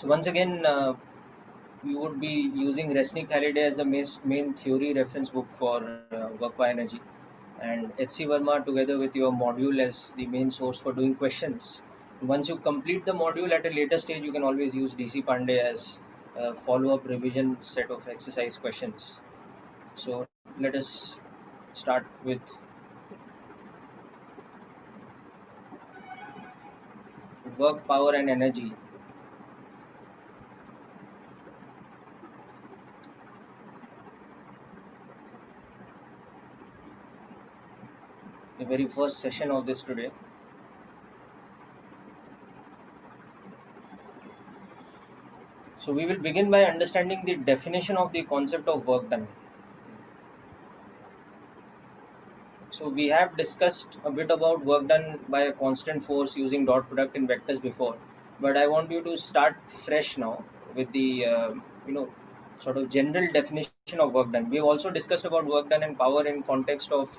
So once again, we would be using Resnick-Halliday as the main theory reference book for work by energy, and H.C. Verma together with your module as the main source for doing questions. Once you complete the module at a later stage, you can always use DC Pandey as a follow-up revision set of exercise questions. So let us start with work, power and energy. The very first session of this today. So we will begin by understanding the definition of the concept of work done. So we have discussed a bit about work done by a constant force using dot product in vectors before, but I want you to start fresh now with the sort of general definition of work done. We have also discussed about work done and power in context of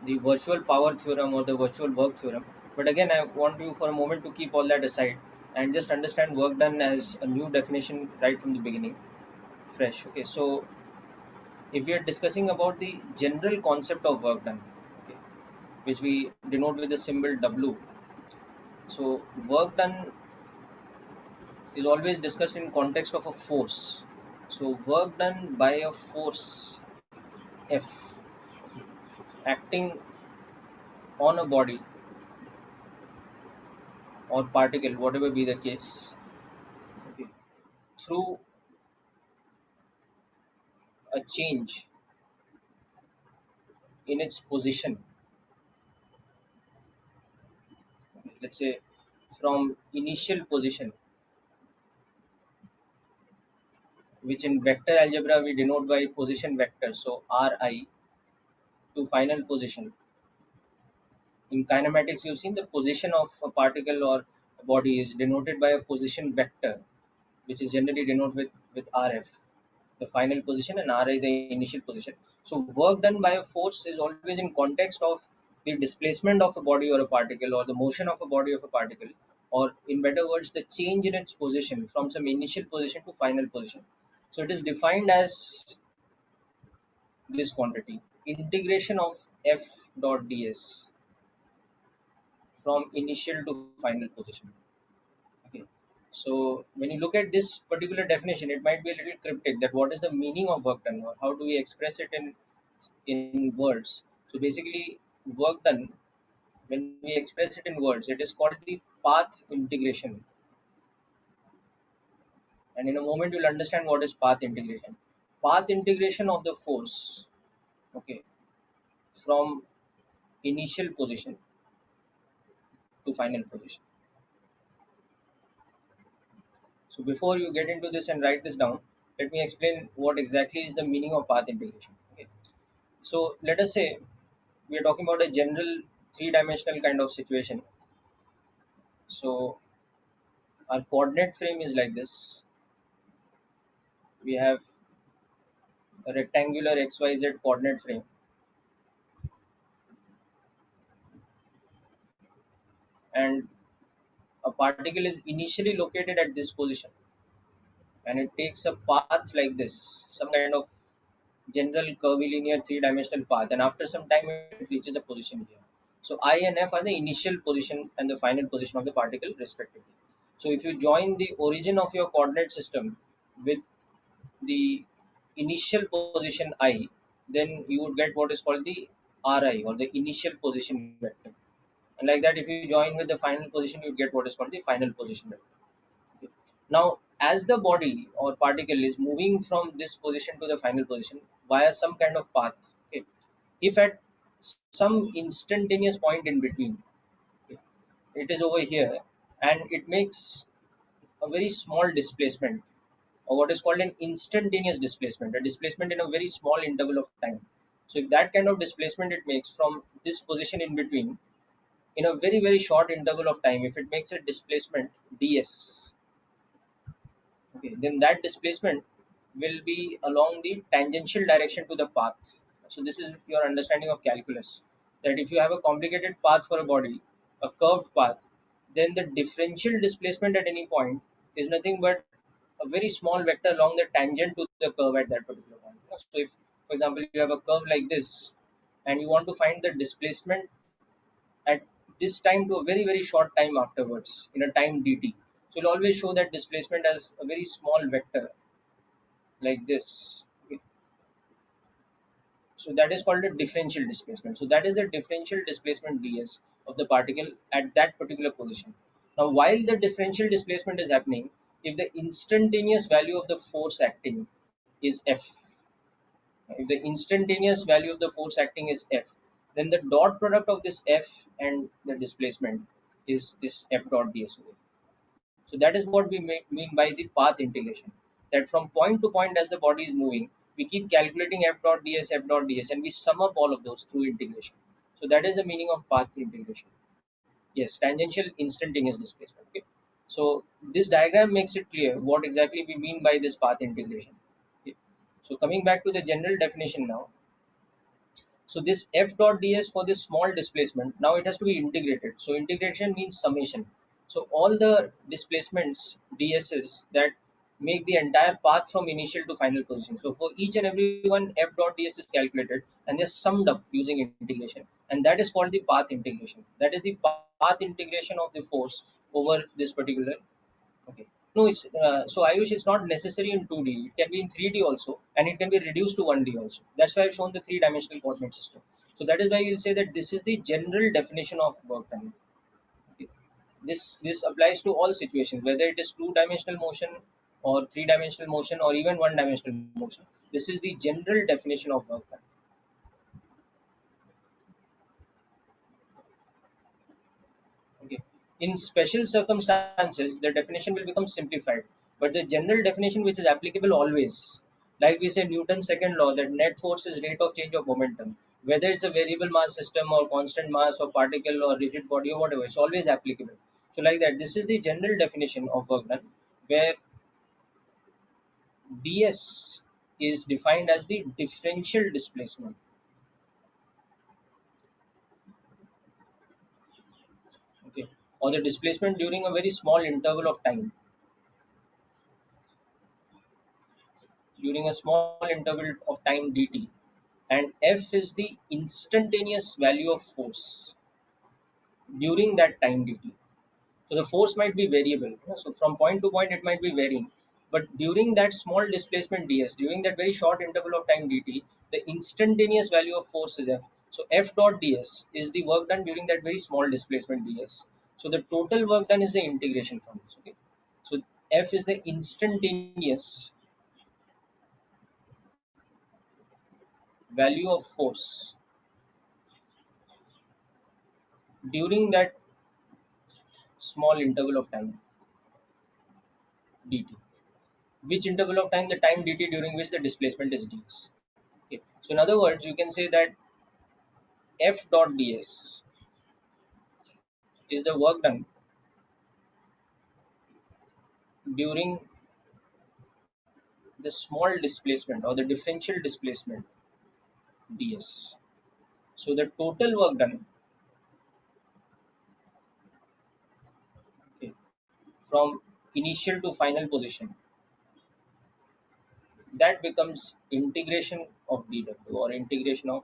the virtual power theorem or the virtual work theorem. But again, I want you for a moment to keep all that aside and just understand work done as a new definition right from the beginning, fresh. Okay, so if we are discussing about the general concept of work done, okay, which we denote with the symbol W. So work done is always discussed in context of a force. So work done by a force F acting on a body or particle, whatever be the case, okay, through a change in its position. Let's say from initial position, which in vector algebra we denote by position vector, so Ri, to final position. In kinematics, you've seen the position of a particle or a body is denoted by a position vector, which is generally denoted with Rf, the final position, and Ri, the initial position. So work done by a force is always in context of the displacement of a body or a particle, or the motion of a body of a particle, or in better words, the change in its position from some initial position to final position. So it is defined as this quantity, integration of f dot ds from initial to final position. Okay. So when you look at this particular definition, it might be a little cryptic that what is the meaning of work done or how do we express it in words. So basically work done, when we express it in words, it is called the path integration. And in a moment you'll understand what is path integration. Path integration of the force, okay, from initial position to final position. So before you get into this and write this down, let me explain what exactly is the meaning of path integration. Okay. So let us say we are talking about a general three-dimensional kind of situation. So our coordinate frame is like this. We have a rectangular XYZ coordinate frame, and a particle is initially located at this position, and it takes a path like this, some kind of general curvilinear three-dimensional path, and after some time it reaches a position here. So I and F are the initial position and the final position of the particle respectively. So if you join the origin of your coordinate system with the initial position I, then you would get what is called the Ri, or the initial position vector. And like that, if you join with the final position, you get what is called the final position vector. Okay. Now, as the body or particle is moving from this position to the final position via some kind of path, okay, if at some instantaneous point in between, okay, it is over here and it makes a very small displacement, or what is called an instantaneous displacement, a displacement in a very small interval of time. So if that kind of displacement it makes from this position in between in a very very short interval of time, if it makes a displacement ds, okay, then that displacement will be along the tangential direction to the path. So this is your understanding of calculus, that if you have a complicated path for a body, a curved path, then the differential displacement at any point is nothing but a very small vector along the tangent to the curve at that particular point. So if, for example, you have a curve like this, and you want to find the displacement at this time to a very very short time afterwards in a time dt. So you'll always show that displacement as a very small vector like this. So that is called a differential displacement. So that is the differential displacement ds of the particle at that particular position. Now while the differential displacement is happening, if the instantaneous value of the force acting is f, if the instantaneous value of the force acting is f, then the dot product of this f and the displacement is this f dot ds. So that is what we mean by the path integration. That from point to point as the body is moving, we keep calculating f dot ds, and we sum up all of those through integration. So that is the meaning of path integration. Yes, tangential instantaneous displacement. Okay. So this diagram makes it clear what exactly we mean by this path integration. Okay. So coming back to the general definition now. So this f dot ds for this small displacement, now it has to be integrated. So integration means summation. So all the displacements ds's that make the entire path from initial to final position. So for each and every one, f dot ds is calculated and they're summed up using integration. And that is called the path integration. That is the path integration of the force over this particular. Okay. No, so Ayush, it's not necessary in 2D. It can be in 3D also, and it can be reduced to 1D also. That's why I've shown the three-dimensional coordinate system. So that is why we'll say that this is the general definition of work done. Okay. This applies to all situations, whether it is two-dimensional motion or three-dimensional motion or even one-dimensional motion. This is the general definition of work done. Okay. In special circumstances, the definition will become simplified, but the general definition, which is applicable always, like we say Newton's second law, that net force is rate of change of momentum, whether it's a variable mass system or constant mass or particle or rigid body or whatever, it's always applicable. So like that, this is the general definition of work done, where ds is defined as the differential displacement. Okay, or the displacement during a very small interval of time, during a small interval of time dt, and f is the instantaneous value of force during that time dt. So the force might be variable, so from point to point it might be varying, but during that small displacement ds, during that very short interval of time dt, the instantaneous value of force is f. So f dot ds is the work done during that very small displacement ds. So the total work done is the integration from this. Okay, so f is the instantaneous value of force during that small interval of time dt. Which interval of time? The time dt during which the displacement is ds. Okay. So in other words, you can say that f dot ds is the work done during the small displacement or the differential displacement ds. So the total work done, okay, from initial to final position, that becomes integration of dw or integration of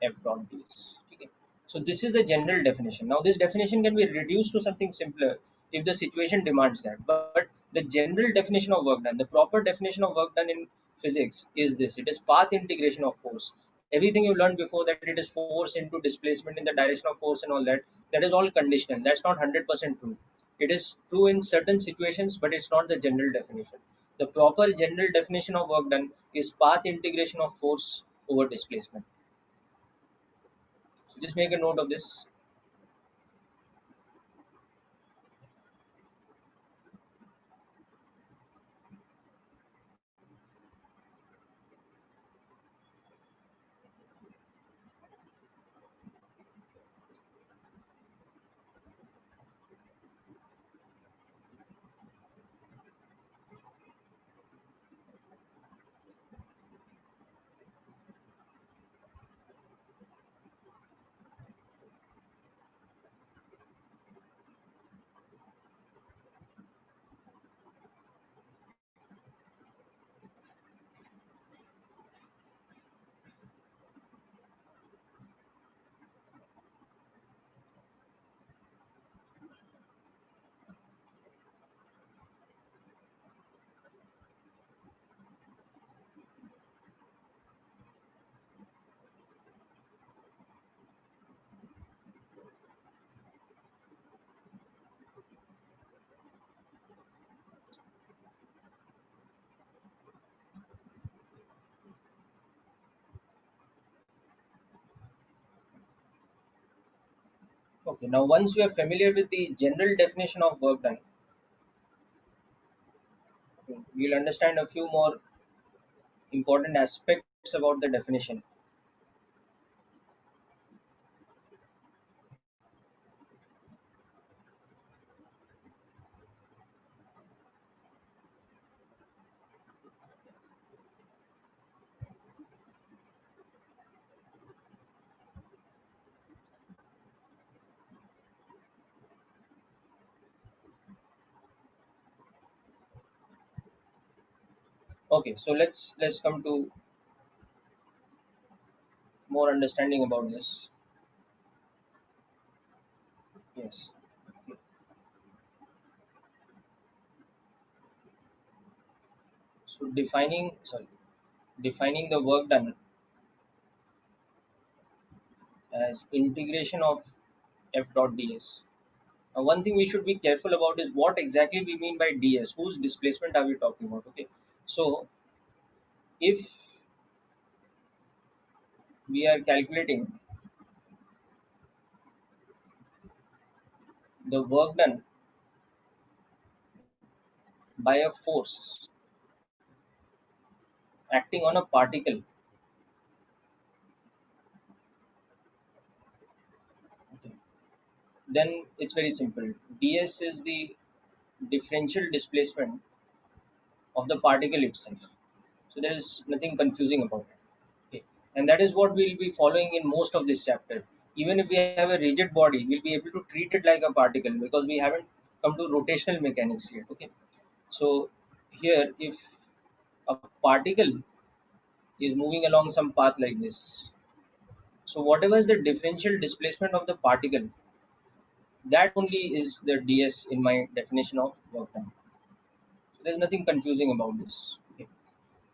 f dot ds. Okay. So this is the general definition. Now this definition can be reduced to something simpler if the situation demands that. But the general definition of work done, the proper definition of work done in physics is this: it is path integration of force. Everything you learned before, that it is force into displacement in the direction of force and all that, that is all conditional. That's not 100% true. It is true in certain situations, but it's not the general definition. The proper general definition of work done is path integration of force over displacement. So just make a note of this. Okay, now once we are familiar with the general definition of work done, we'll understand a few more important aspects about the definition. Okay, so let's come to more understanding about this. Yes. So defining the work done as integration of f dot ds. Now, one thing we should be careful about is what exactly we mean by ds. Whose displacement are we talking about? Okay, so if we are calculating the work done by a force acting on a particle, okay, then it's very simple. ds is the differential displacement of the particle itself. So there is nothing confusing about it. Okay. And that is what we'll be following in most of this chapter. Even if we have a rigid body, we'll be able to treat it like a particle because we haven't come to rotational mechanics yet. Okay. So here, if a particle is moving along some path like this, so whatever is the differential displacement of the particle, that only is the ds in my definition of work done. So there's nothing confusing about this. Okay.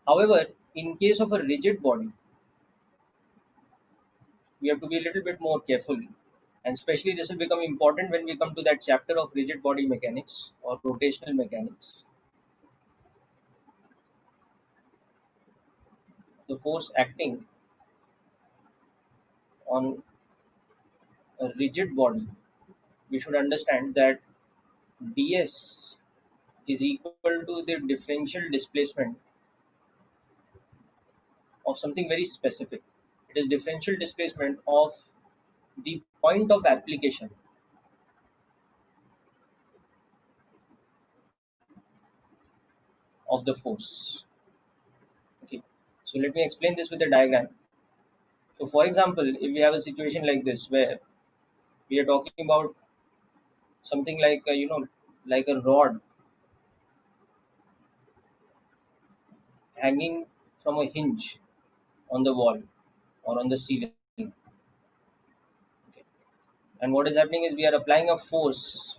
However, in case of a rigid body, we have to be a little bit more careful, and especially this will become important when we come to that chapter of rigid body mechanics or rotational mechanics. The force acting on a rigid body, we should understand that ds is equal to the differential displacement of something very specific. It is differential displacement of the point of application of the force. Okay, so let me explain this with a diagram. So for example, if we have a situation like this where we are talking about something like like a rod hanging from a hinge on the wall or on the ceiling. Okay. And what is happening is we are applying a force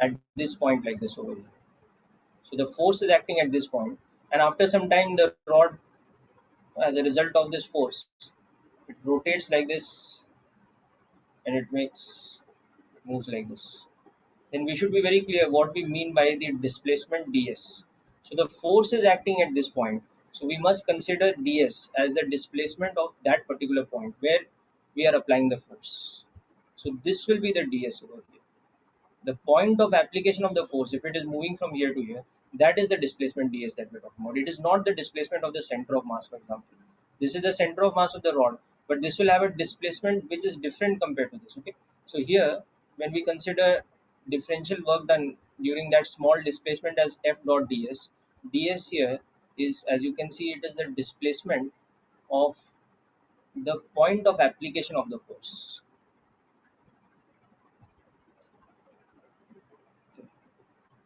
at this point like this over here. So the force is acting at this point, and after some time the rod, as a result of this force, it rotates like this, and it moves like this. Then we should be very clear what we mean by the displacement ds. So the force is acting at this point. So we must consider ds as the displacement of that particular point where we are applying the force. So this will be the ds over here. The point of application of the force, if it is moving from here to here, that is the displacement ds that we're talking about. It is not the displacement of the center of mass, for example. This is the center of mass of the rod, but this will have a displacement which is different compared to this. Okay, so here when we consider differential work done during that small displacement as f dot ds, ds here is, as you can see, it is the displacement of the point of application of the force.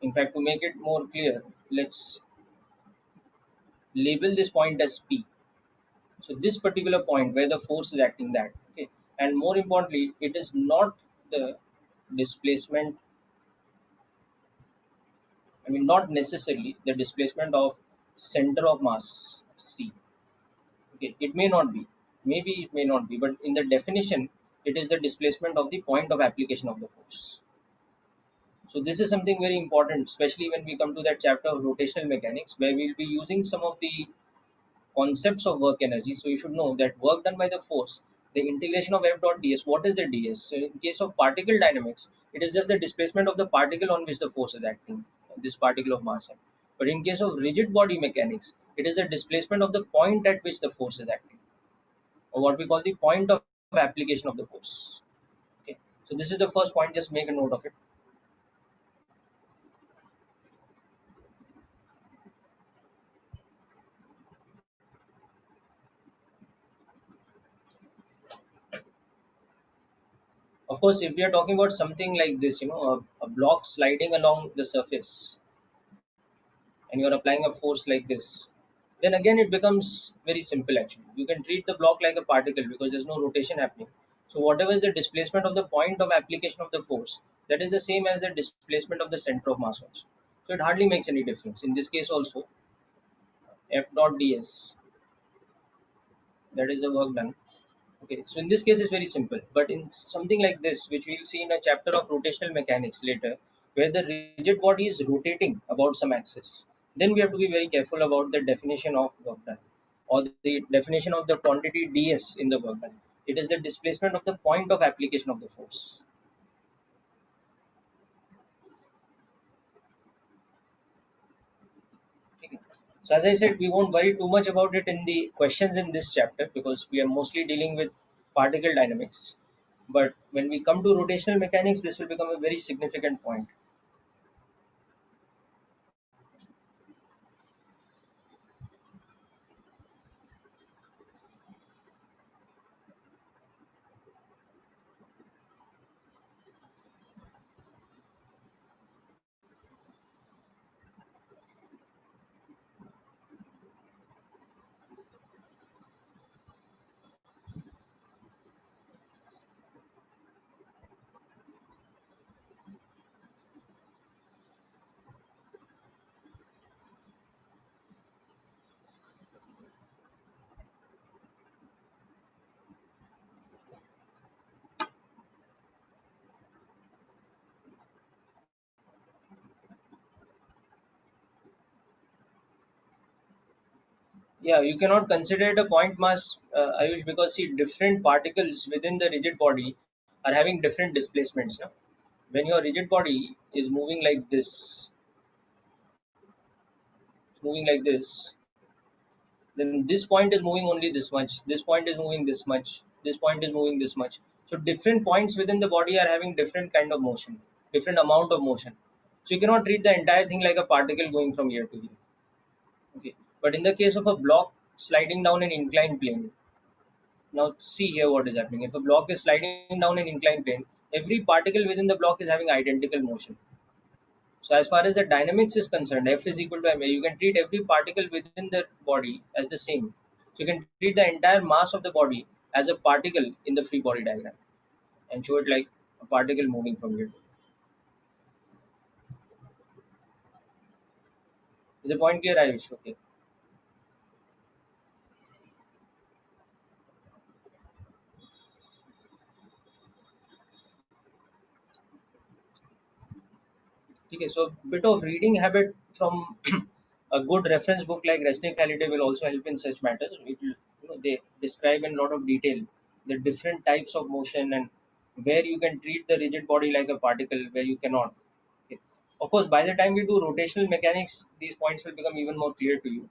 In fact, to make it more clear, let's label this point as P. So this particular point where the force is acting, that, okay, and more importantly, it is not the displacement. I mean, not necessarily the displacement of center of mass C. Okay, it may not be, maybe it may not be, but in the definition, it is the displacement of the point of application of the force. So this is something very important, especially when we come to that chapter of rotational mechanics, where we'll be using some of the concepts of work energy. So you should know that work done by the force the integration of f dot ds. What is the ds? So in case of particle dynamics, it is just the displacement of the particle on which the force is acting, this particle of mass m. But in case of rigid body mechanics, it is the displacement of the point at which the force is acting, or what we call the point of application of the force. Okay, so this is the first point. Just make a note of it. Of course, if we are talking about something like this, a block sliding along the surface, and you are applying a force like this, then again it becomes very simple actually. You can treat the block like a particle because there's no rotation happening. So whatever is the displacement of the point of application of the force, that is the same as the displacement of the center of mass also. So it hardly makes any difference. In this case also, F dot ds, that is the work done. Okay, so in this case it's very simple, but in something like this, which we'll see in a chapter of rotational mechanics later, where the rigid body is rotating about some axis, then we have to be very careful about the definition of work done, or the definition of the quantity ds in the work done. It is the displacement of the point of application of the force. Okay. So as I said, we won't worry too much about it in the questions in this chapter because we are mostly dealing with particle dynamics. But when we come to rotational mechanics, this will become a very significant point. Yeah, you cannot consider it a point mass, Ayush, because see, different particles within the rigid body are having different displacements. Now, when your rigid body is moving like this, then this point is moving only this much. This point is moving this much. This point is moving this much. So different points within the body are having different kind of motion, different amount of motion. So you cannot treat the entire thing like a particle going from here to here. Okay, but in the case of a block sliding down an inclined plane, now see here what is happening. If a block is sliding down an inclined plane, every particle within the block is having identical motion. So as far as the dynamics is concerned, F is equal to ma. You can treat every particle within the body as the same. So you can treat the entire mass of the body as a particle in the free body diagram and show it like a particle moving from here. Is the point clear, Ayush? Okay. Okay, so bit of reading habit from a good reference book like Resnick Halliday will also help in such matters. It will, they describe in a lot of detail the different types of motion and where you can treat the rigid body like a particle, where you cannot. Okay. Of course, by the time we do rotational mechanics, these points will become even more clear to you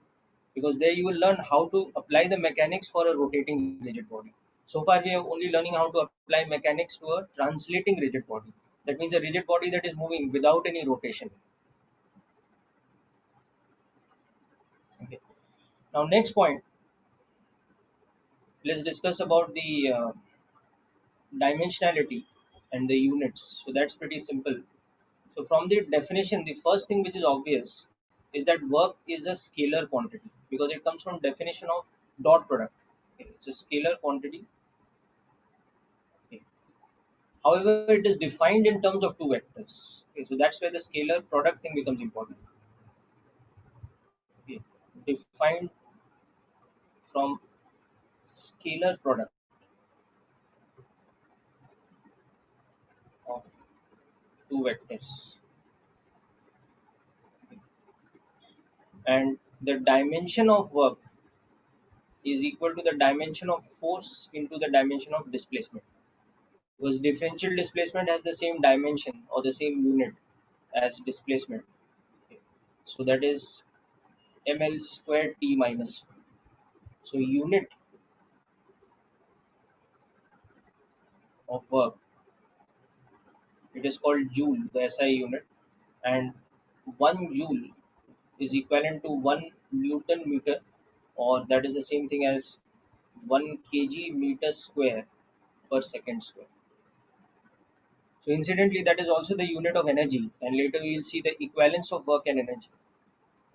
because there you will learn how to apply the mechanics for a rotating rigid body. So far, we are only learning how to apply mechanics to a translating rigid body. That means a rigid body that is moving without any rotation. Okay. Now, next point, let's discuss about the dimensionality and the units. So that's pretty simple. So from the definition, the first thing which is obvious is that work is a scalar quantity because it comes from definition of dot product. Okay. It's a scalar quantity. Okay. However, it is defined in terms of two vectors. Okay. So that's where the scalar product thing becomes important. Okay. Defined from scalar product of two vectors. And the dimension of work is equal to the dimension of force into the dimension of displacement, because differential displacement has the same dimension or the same unit as displacement. Okay. So that is ml square t minus. So unit of work, it is called joule, the SI unit, and 1 joule is equivalent to 1 Newton meter, or that is the same thing as 1 kg meter square per second square. So incidentally, that is also the unit of energy, and later we will see the equivalence of work and energy,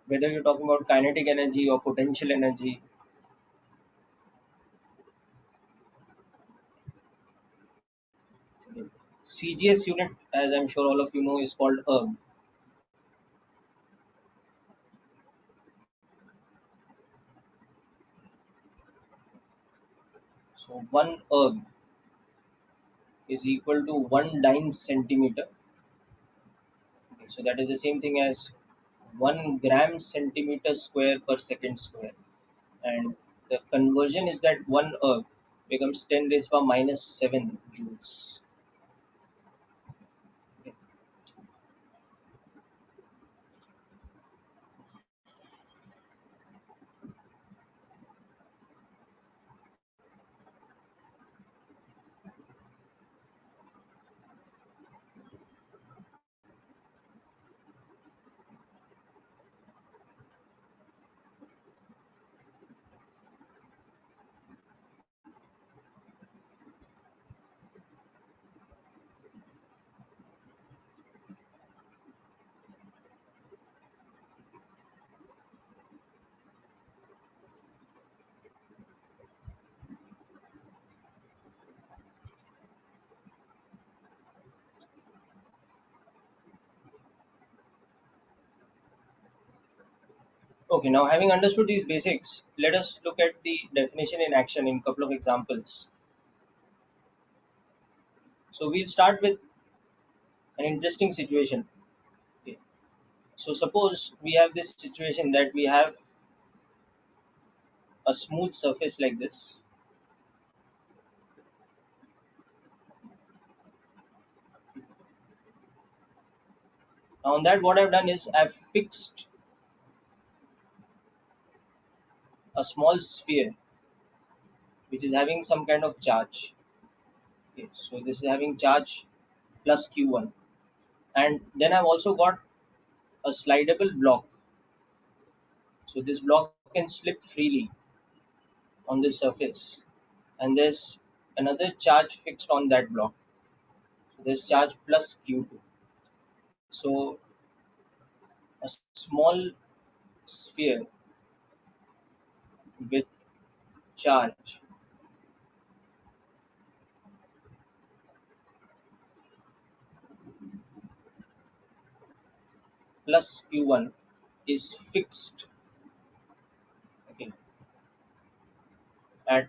whether you're talking about kinetic energy or potential energy. CGS unit, as I'm sure all of you know, is called erg. So 1 erg is equal to 1 dyne centimeter. Okay, so that is the same thing as 1 gram centimeter square per second square. And the conversion is that 1 erg becomes 10 raised power minus 7 joules. Okay. Okay, now having understood these basics, let us look at the definition in action in a couple of examples. So we'll start with an interesting situation. Okay. So suppose we have this situation that we have a smooth surface like this. Now on that, what I've done is I've fixed a small sphere which is having some kind of charge. Okay. So this is having charge plus Q1. And then I've also got a slidable block. So this block can slip freely on this surface. And there's another charge fixed on that block. So there's charge plus Q2. So a small sphere with charge plus Q1 is fixed, okay, at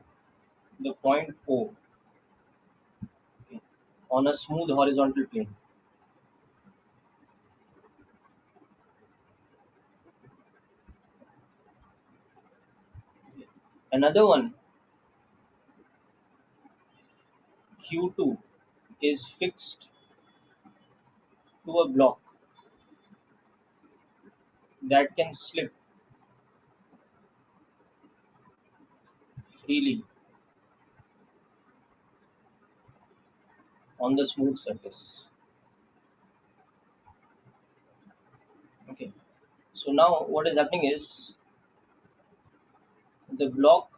the point O, okay, on a smooth horizontal plane. Another one, Q2, is fixed to a block that can slip freely on the smooth surface. Okay. So now what is happening is the block,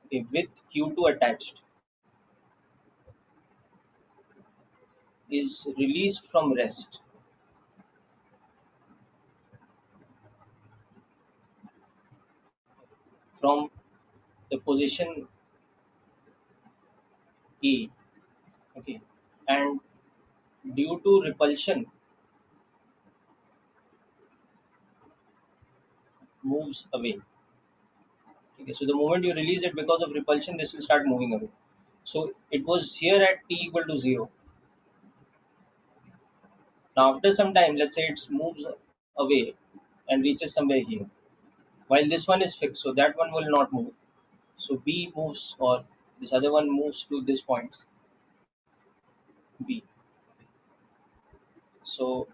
okay, with Q2 attached is released from rest from the position E, okay, and due to repulsion moves away. Okay, so the moment you release it because of repulsion, this will start moving away. So it was here at t equal to 0. Now after some time, let's say it moves away and reaches somewhere here. while this one is fixed, so that one will not move. So B moves, or this other one moves to this point B. So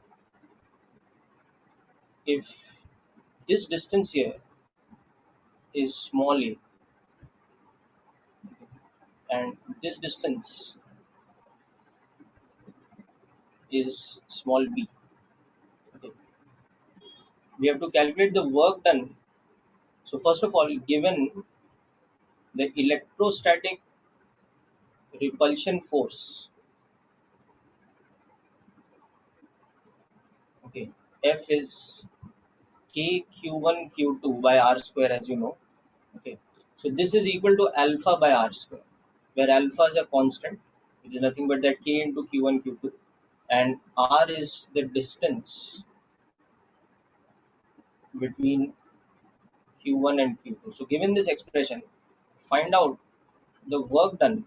if this distance here is small a, and this distance is small b, okay, we have to calculate the work done. So first of all, given the electrostatic repulsion force, okay, F is k q1 q2 by r square, as you know. Okay, so this is equal to alpha by r square, where alpha is a constant, which is nothing but that k into q1 q2, and r is the distance between q1 and q2. So given this expression, find out the work done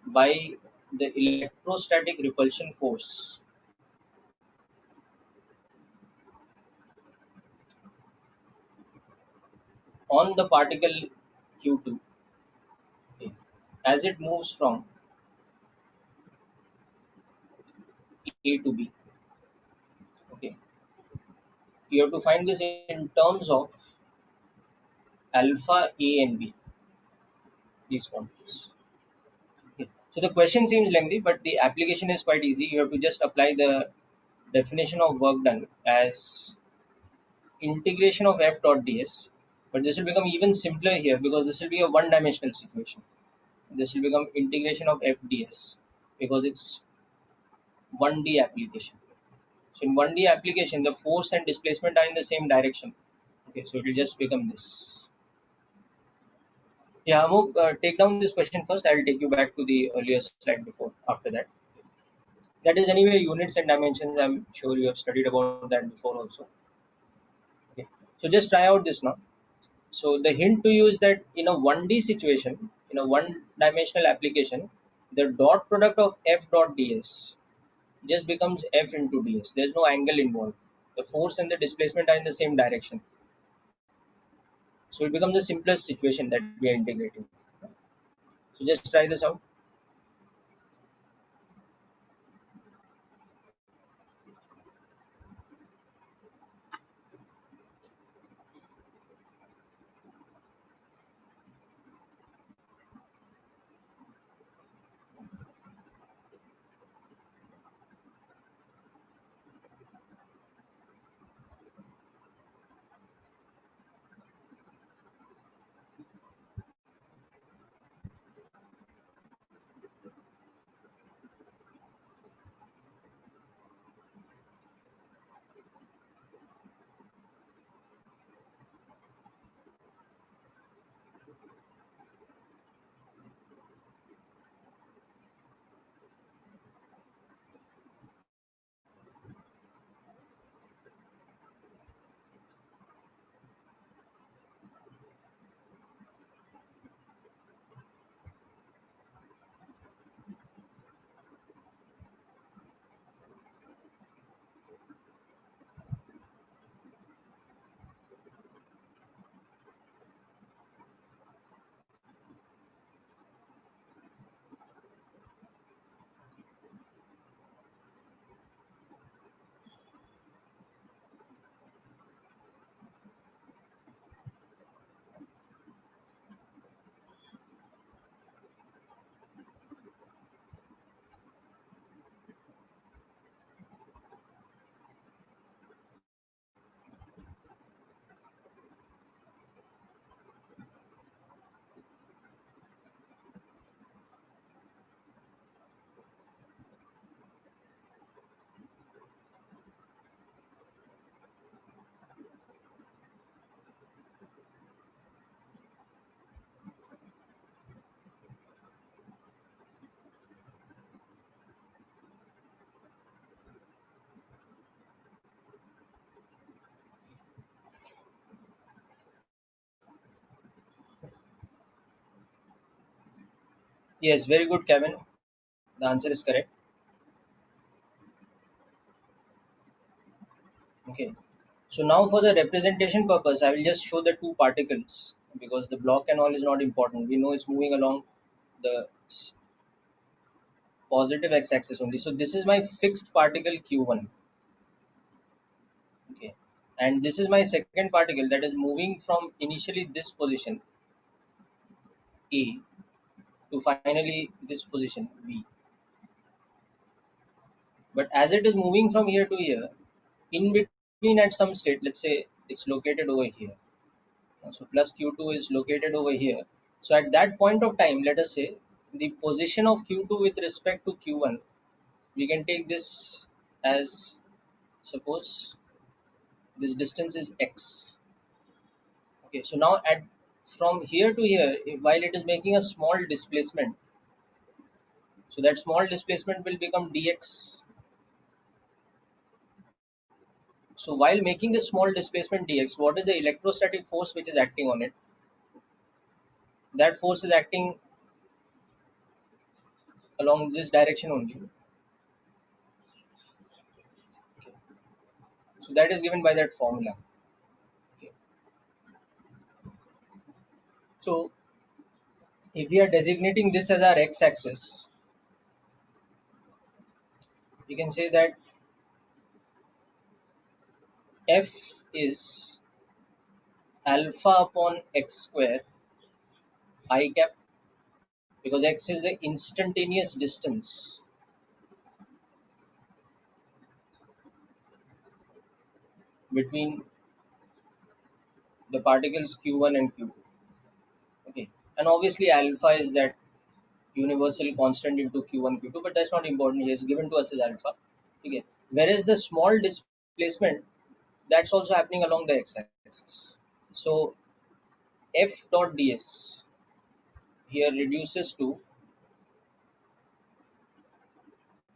by the electrostatic repulsion force on the particle q2, okay, as it moves from a to b. Okay, you have to find this in terms of alpha a and b, these quantities. Okay. So the question seems lengthy, but the application is quite easy. You have to just apply the definition of work done as integration of f dot ds, but this will become even simpler here because this will be a one-dimensional situation. This will become integration of f ds because it's 1D application. So in 1D application, the force and displacement are in the same direction. Okay, so it will just become this. Yeah, Amok, take down this question first. I will take you back to the earlier slide before. After that, that is anyway units and dimensions. I'm sure you have studied about that before also. Okay, so just try out this now. So the hint to you is that in a 1D situation, in a one-dimensional application, the dot product of f dot ds just becomes f into ds. There's no angle involved. The force and the displacement are in the same direction. So it becomes the simplest situation that we are integrating. So just try this out. Yes, very good, Kevin. The answer is correct. Okay. So now for the representation purpose, I will just show the two particles because the block and all is not important. We know it's moving along the positive x-axis only. So this is my fixed particle q1. Okay, and this is my second particle that is moving from initially this position A to finally this position B. But as it is moving from here to here, in between at some state, let's say it's located over here. So plus q2 is located over here. So at that point of time, let us say the position of q2 with respect to q1, we can take this as, suppose this distance is x. Okay, so now at from here to here, while it is making a small displacement, so that small displacement will become dx. So while making this small displacement dx, what is the electrostatic force which is acting on it? That force is acting along this direction only. Okay. So that is given by that formula. Okay. So if we are designating this as our x-axis, we can say that F is alpha upon x square I cap, because x is the instantaneous distance between the particles q1 and q2. Okay, and obviously alpha is that universal constant into q1 q2, but that's not important here. It's given to us as alpha. Okay, whereas the small displacement, that's also happening along the x-axis. So f dot ds here reduces to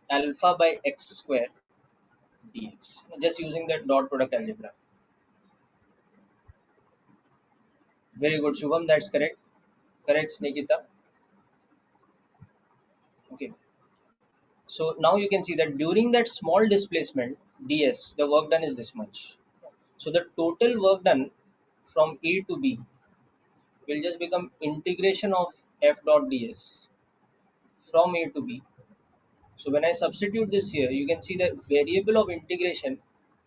alpha by x square dx, just using that dot product algebra. Very good, Shubham, that's correct. Correct, Nikita. Okay, so now you can see that during that small displacement ds, the work done is this much. So the total work done from A to B will just become integration of f dot ds from A to B. So when I substitute this here, you can see the variable of integration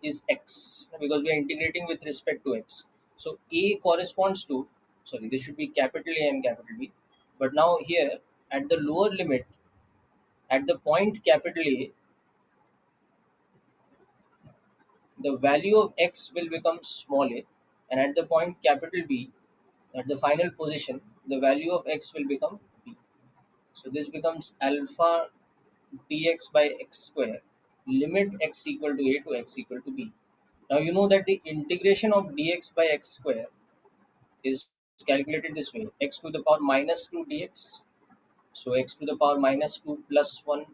is x, because we are integrating with respect to x. So A corresponds to, sorry, this should be capital A and capital B. But now here at the lower limit, at the point capital A, the value of x will become small a, and at the point capital B, at the final position, the value of x will become b. So this becomes alpha dx by x square, limit x equal to a to x equal to b. Now you know that the integration of dx by x square is calculated this way: x to the power minus 2 dx. So x to the power minus 2 plus 1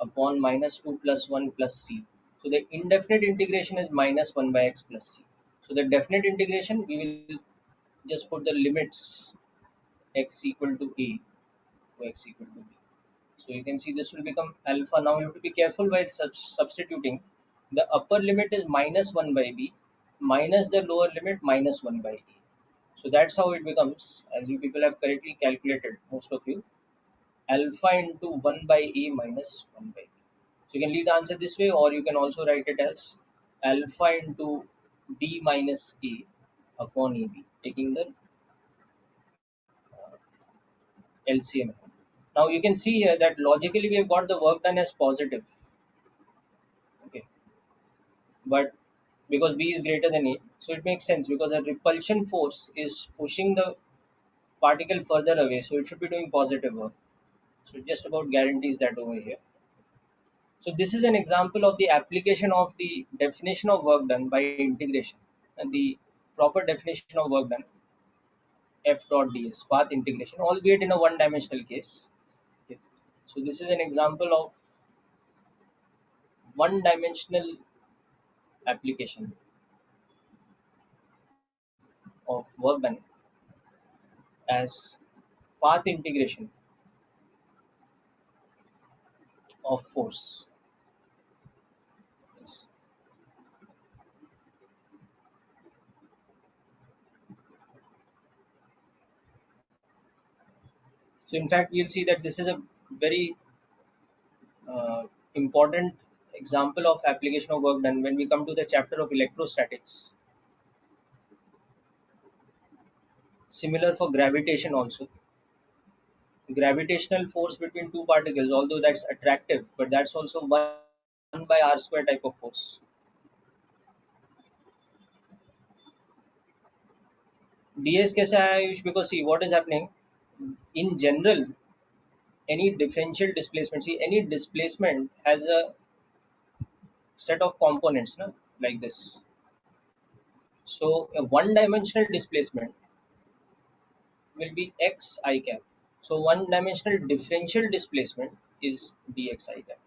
upon minus 2 plus 1 plus c. So the indefinite integration is minus 1 by x plus c. So the definite integration, we will just put the limits x equal to a to x equal to b. So you can see this will become alpha. Now you have to be careful while substituting. The upper limit is minus 1 by b minus the lower limit minus 1 by a. So that's how it becomes, as you people have correctly calculated, most of you, alpha into 1 by a minus 1 by b. So you can leave the answer this way, or you can also write it as alpha into b minus a upon ab, taking the LCM. Now you can see here that logically we have got the work done as positive. Okay, but because b is greater than a, so it makes sense, because a repulsion force is pushing the particle further away, so it should be doing positive work. So it just about guarantees that over here. So this is an example of the application of the definition of work done by integration, and the proper definition of work done, f dot ds, path integration, albeit in a one-dimensional case. Okay. So this is an example of one-dimensional application of work done as path integration of force. Yes. So in fact, we'll see that this is a very uh, important example of application of work done when we come to the chapter of electrostatics. Similar for gravitation also. Gravitational force between two particles, although that's attractive, but that's also 1 by r square type of force. ds कैसे आया Ayush? Because see what is happening in general, any differential displacement, see any displacement has a set of components, na, like this. So a one dimensional displacement will be x I cap. So one dimensional differential displacement is dx I cap.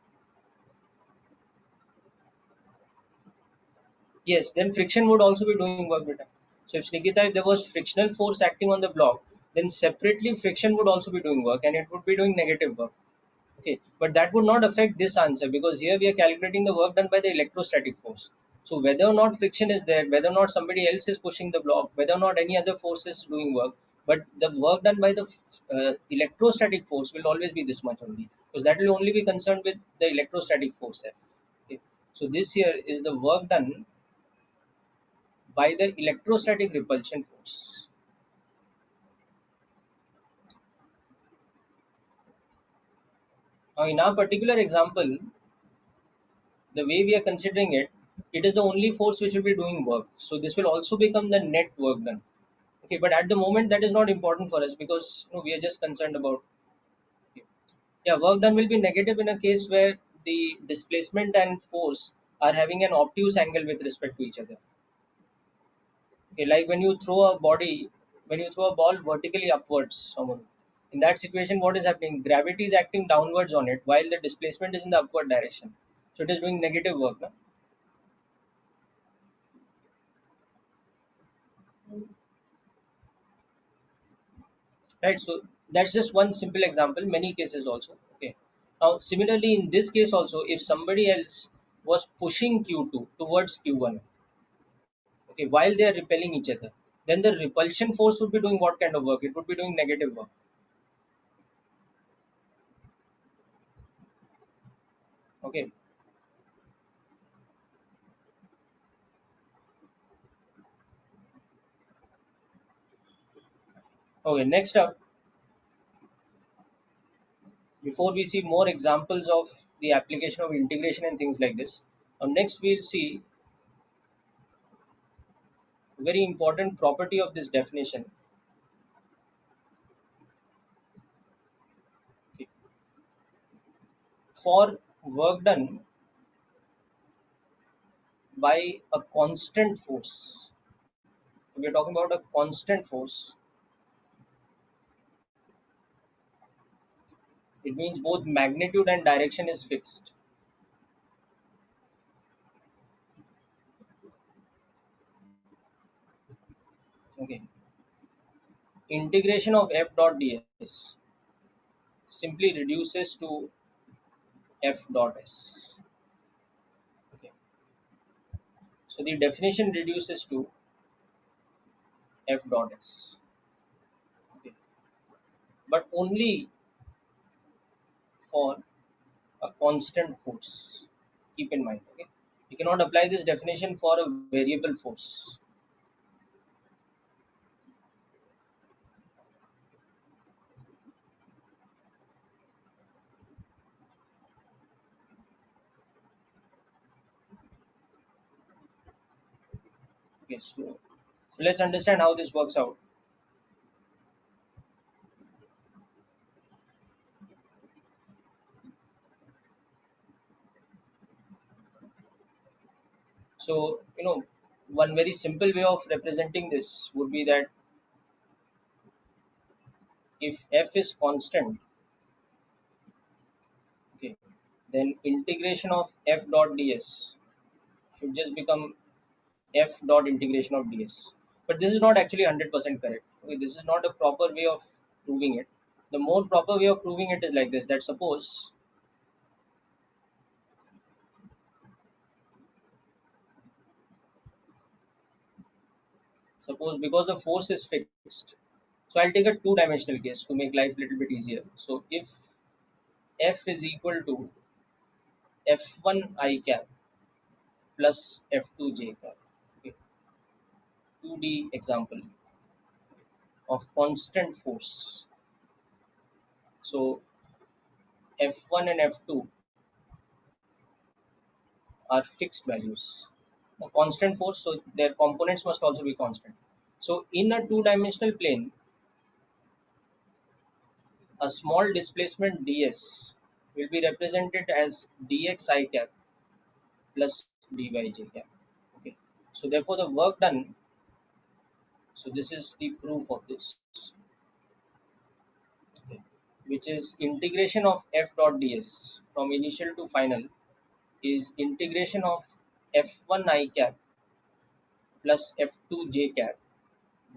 Yes, then friction would also be doing work better. So if Nikita, if there was frictional force acting on the block, then separately friction would also be doing work and it would be doing negative work. Okay, but that would not affect this answer because here we are calculating the work done by the electrostatic force. So whether or not friction is there, whether or not somebody else is pushing the block, whether or not any other force is doing work, but the work done by the electrostatic force will always be this much only, because that will only be concerned with the electrostatic force F. Okay. So this here is the work done by the electrostatic repulsion force. Now in our particular example, the way we are considering it, it is the only force which will be doing work. So this will also become the net work done. Okay, but at the moment that is not important for us because we are just concerned about. Okay. Yeah, work done will be negative in a case where the displacement and force are having an obtuse angle with respect to each other. Okay, like when you throw a ball vertically upwards, someone. In that situation, what is happening? Gravity is acting downwards on it while the displacement is in the upward direction. So it is doing negative work. No? Right, so that's just one simple example, many cases also. Okay, now similarly in this case also, if somebody else was pushing q2 towards q1, okay, while they are repelling each other, then the repulsion force would be doing what kind of work? It would be doing negative work. Okay. Okay, next up, before we see more examples of the application of integration and things like this, next we'll see a very important property of this definition. Okay. For work done by a constant force, we are talking about a constant force, it means both magnitude and direction is fixed. Okay. Integration of f dot ds simply reduces to f dot s. Okay. So the definition reduces to f dot s. Okay. But only for a constant force. Keep in mind. Okay. You cannot apply this definition for a variable force. Okay. So let's understand how this works out. So, one very simple way of representing this would be that if f is constant, okay, then integration of f dot ds should just become f dot integration of ds. But this is not actually 100% correct. Okay, this is not a proper way of proving it. The more proper way of proving it is like this: that suppose because the force is fixed, So I'll take a two-dimensional case to make life a little bit easier. So if f is equal to f1 I cap plus f2 j cap, okay, 2D example of constant force. So f1 and f2 are fixed values. A constant force, so their components must also be constant. So in a two-dimensional plane, a small displacement ds will be represented as dx I cap plus dy j cap. Okay. So therefore the work done, so this is the proof of this, okay, which is integration of f dot ds from initial to final is integration of f1 I cap plus f2 j cap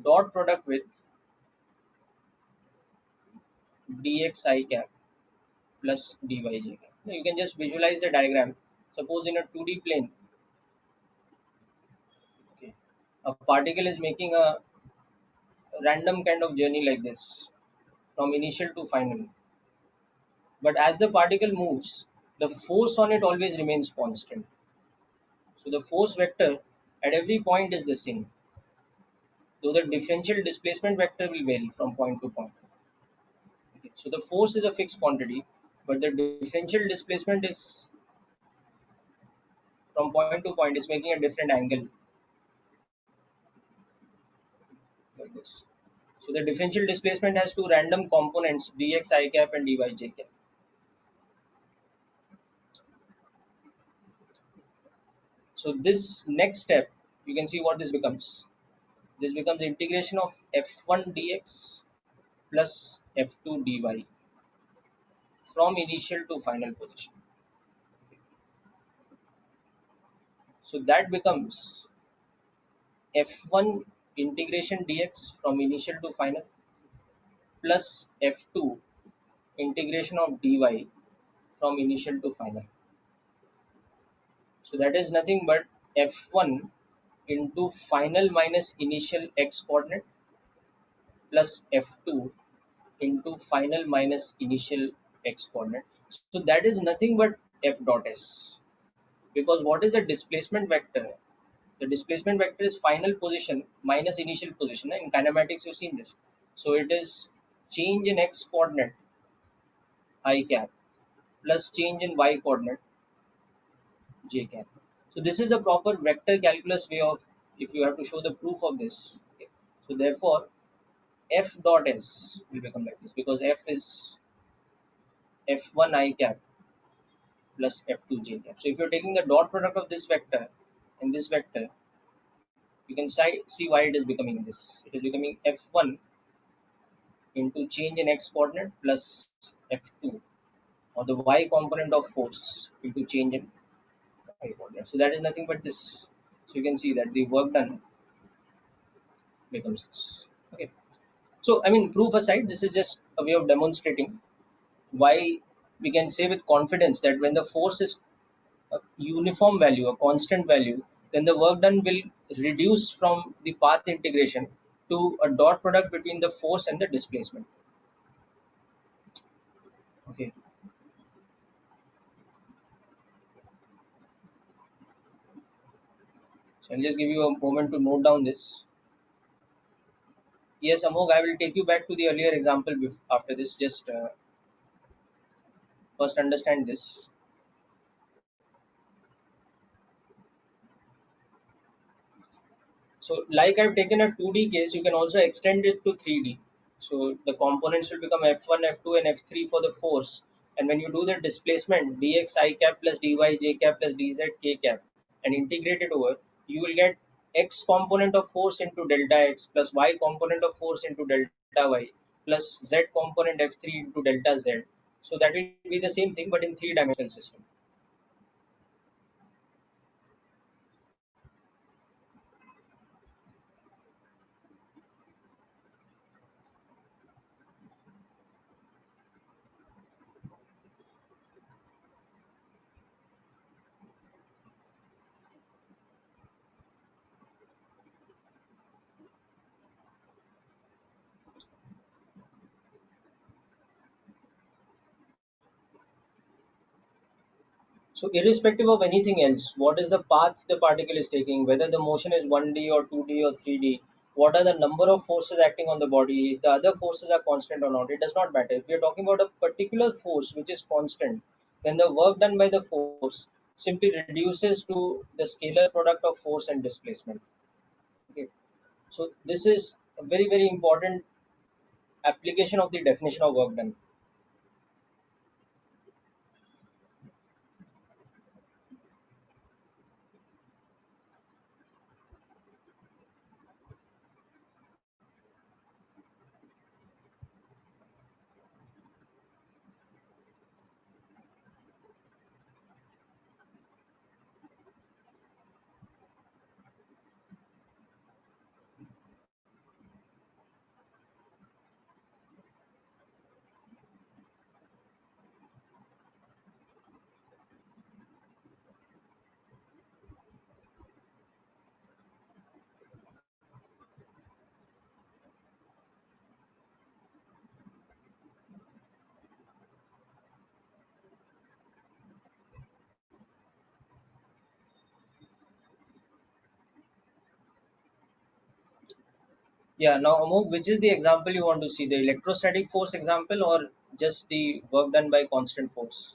dot product with dx I cap plus dy j cap. Now you can just visualize the diagram. Suppose in a 2D plane, okay, a particle is making a random kind of journey like this from initial to final. But as the particle moves, the force on it always remains constant. So the force vector at every point is the same, though the differential displacement vector will vary from point to point. Okay. So the force is a fixed quantity, but the differential displacement is from point to point is making a different angle like this. So the differential displacement has two random components dx I cap and dy j cap. So this next step, you can see what this becomes. This becomes integration of f1 dx plus f2 dy from initial to final position. So that becomes f1 integration dx from initial to final plus f2 integration of dy from initial to final. So that is nothing but f1 into final minus initial x coordinate plus f2 into final minus initial x coordinate. So that is nothing but f dot s, because what is the displacement vector? The displacement vector is final position minus initial position. In kinematics you've seen this. So it is change in x coordinate I cap plus change in y coordinate j cap. So this is the proper vector calculus way of, if you have to show the proof of this. Okay. So therefore f dot s will become like this, because f is f1 I cap plus f2 j cap. So if you're taking the dot product of this vector and this vector, you can see why it is becoming this. It is becoming f1 into change in x coordinate plus f2, or the y component of force into change in y coordinate. So that is nothing but this. So you can see that the work done becomes this. Okay. So I mean, proof aside, this is just a way of demonstrating why we can say with confidence that when the force is a uniform value, a constant value, then the work done will reduce from the path integration to a dot product between the force and the displacement. Okay. So I'll just give you a moment to note down this. Yes, Amog, I will take you back to the earlier example after this. Just first understand this. So like I've taken a 2D case, you can also extend it to 3D. So the components will become F1, F2 and F3 for the force. And when you do the displacement dx I cap plus dy j cap plus dz k cap and integrate it over, you will get x component of force into delta x plus y component of force into delta y plus z component F3 into delta z. So that will be the same thing but in three-dimensional system. So irrespective of anything else, what is the path the particle is taking, whether the motion is 1D or 2D or 3D, what are the number of forces acting on the body, if the other forces are constant or not, it does not matter. If we are talking about a particular force which is constant, then the work done by the force simply reduces to the scalar product of force and displacement. Okay. So this is a very, very important application of the definition of work done. Yeah, now Amok, which is the example you want to see? The electrostatic force example or just the work done by constant force?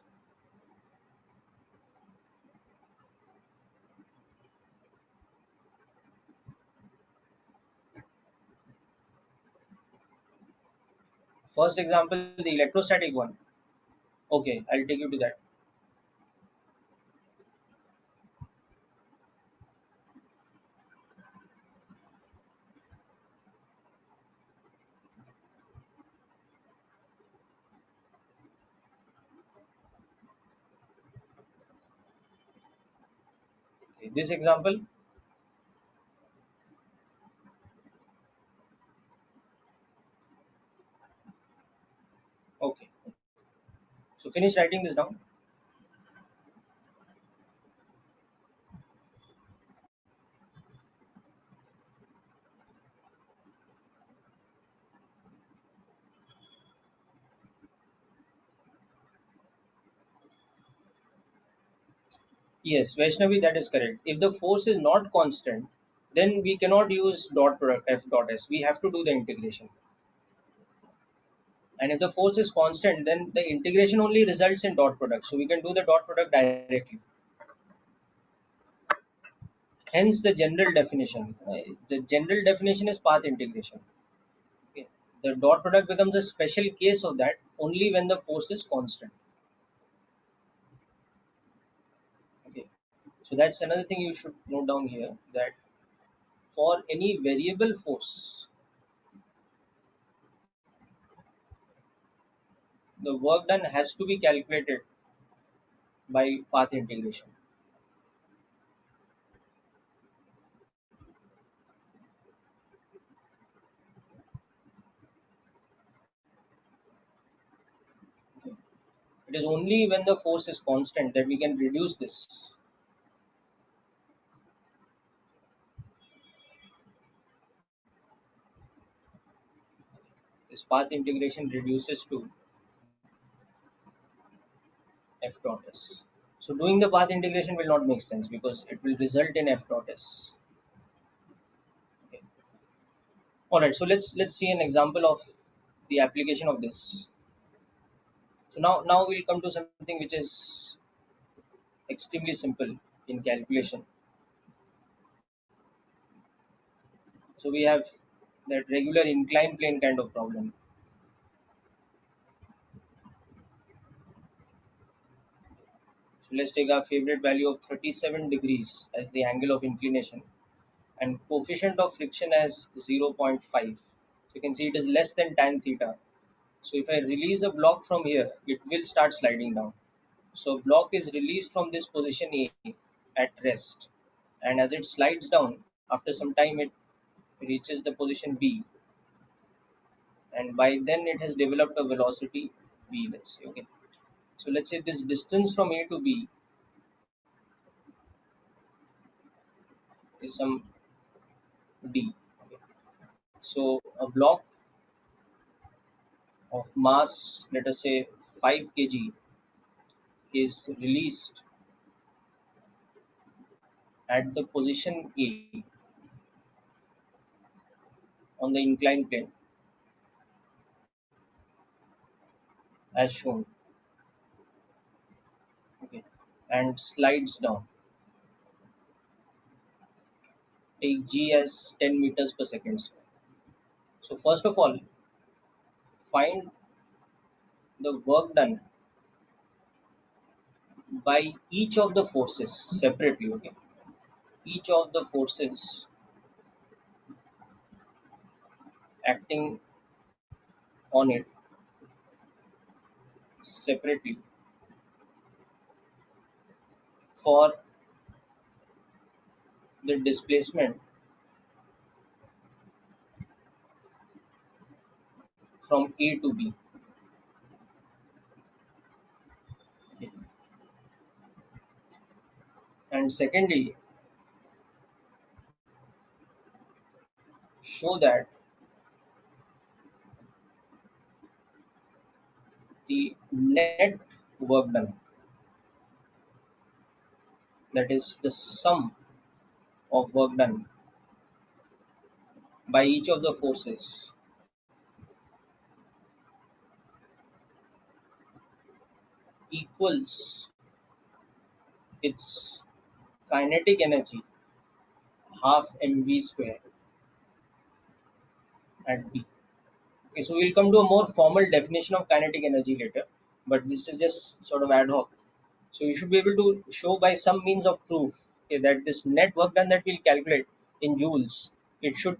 First example, the electrostatic one. Okay, I'll take you to that. Okay, this example. Okay, so finish writing this down. Yes, Vaishnavi, that is correct. If the force is not constant, then we cannot use dot product F dot S. We have to do the integration. And if the force is constant, then the integration only results in dot product. So we can do the dot product directly. Hence the general definition. The general definition is path integration. Okay. The dot product becomes a special case of that only when the force is constant. Okay. So that's another thing you should note down here, that for any variable force, the work done has to be calculated by path integration. Okay. It is only when the force is constant that we can reduce this path integration reduces to F dot S. So doing the path integration will not make sense because it will result in F dot S. Okay. All right. So let's see an example of the application of this. So now we'll come to something which is extremely simple in calculation. So we have that regular inclined plane kind of problem. So let's take our favorite value of 37 degrees as the angle of inclination and coefficient of friction as 0.5. So you can see it is less than tan theta. So if I release a block from here, it will start sliding down. So block is released from this position A at rest, and as it slides down, after some time it reaches the position B, and by then it has developed a velocity V. Let's say, okay. So let's say this distance from A to B is some D. Okay. So a block of mass, let us say 5 kg, is released at the position A on the inclined plane as shown, okay, and slides down. Take G as 10 meters per second. So first of all, find the work done by each of the forces separately. Okay, each of the forces acting on it separately for the displacement from A to B. Okay. And secondly, show that the net work done, that is the sum of work done by each of the forces, equals its kinetic energy half mv square at B. Okay, so we'll come to a more formal definition of kinetic energy later, but this is just sort of ad hoc. So you should be able to show by some means of proof, okay, that this net work done that we'll calculate in joules, it should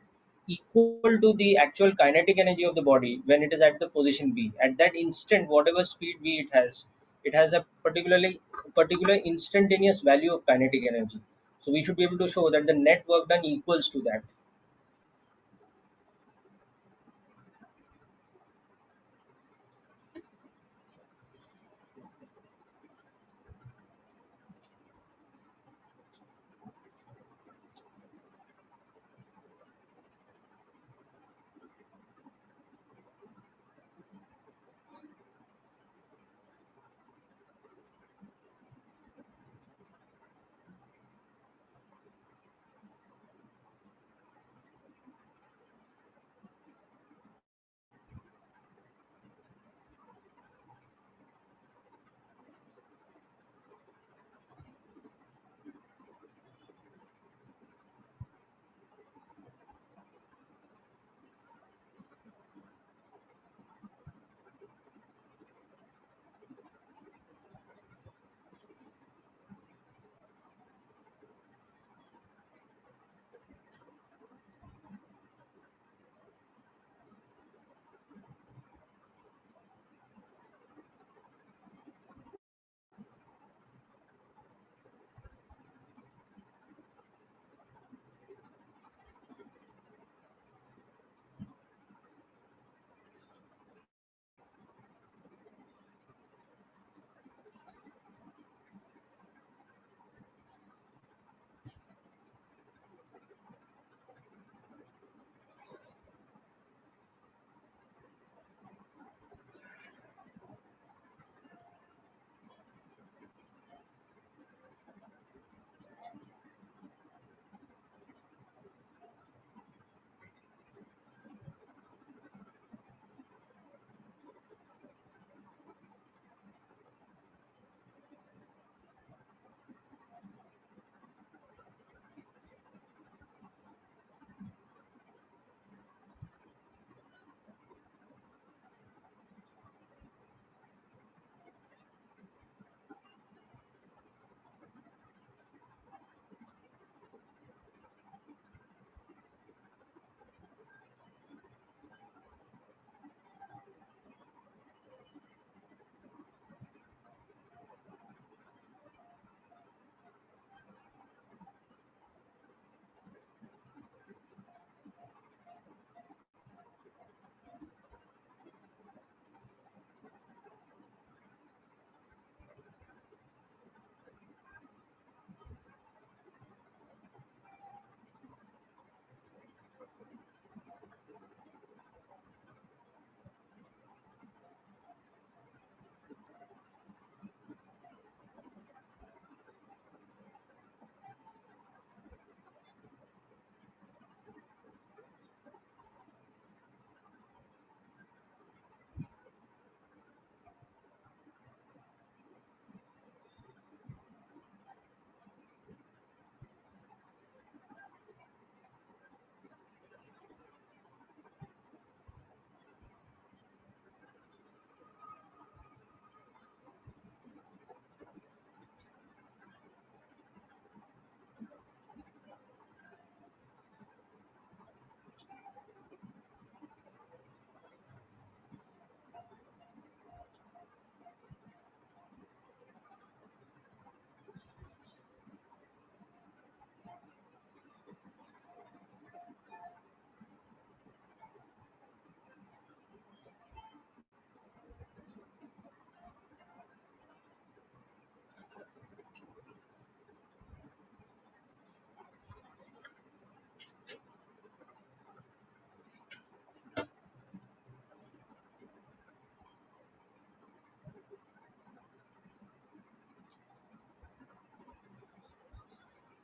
equal to the actual kinetic energy of the body when it is at the position B. At that instant, whatever speed V it has a particular instantaneous value of kinetic energy. So we should be able to show that the net work done equals to that.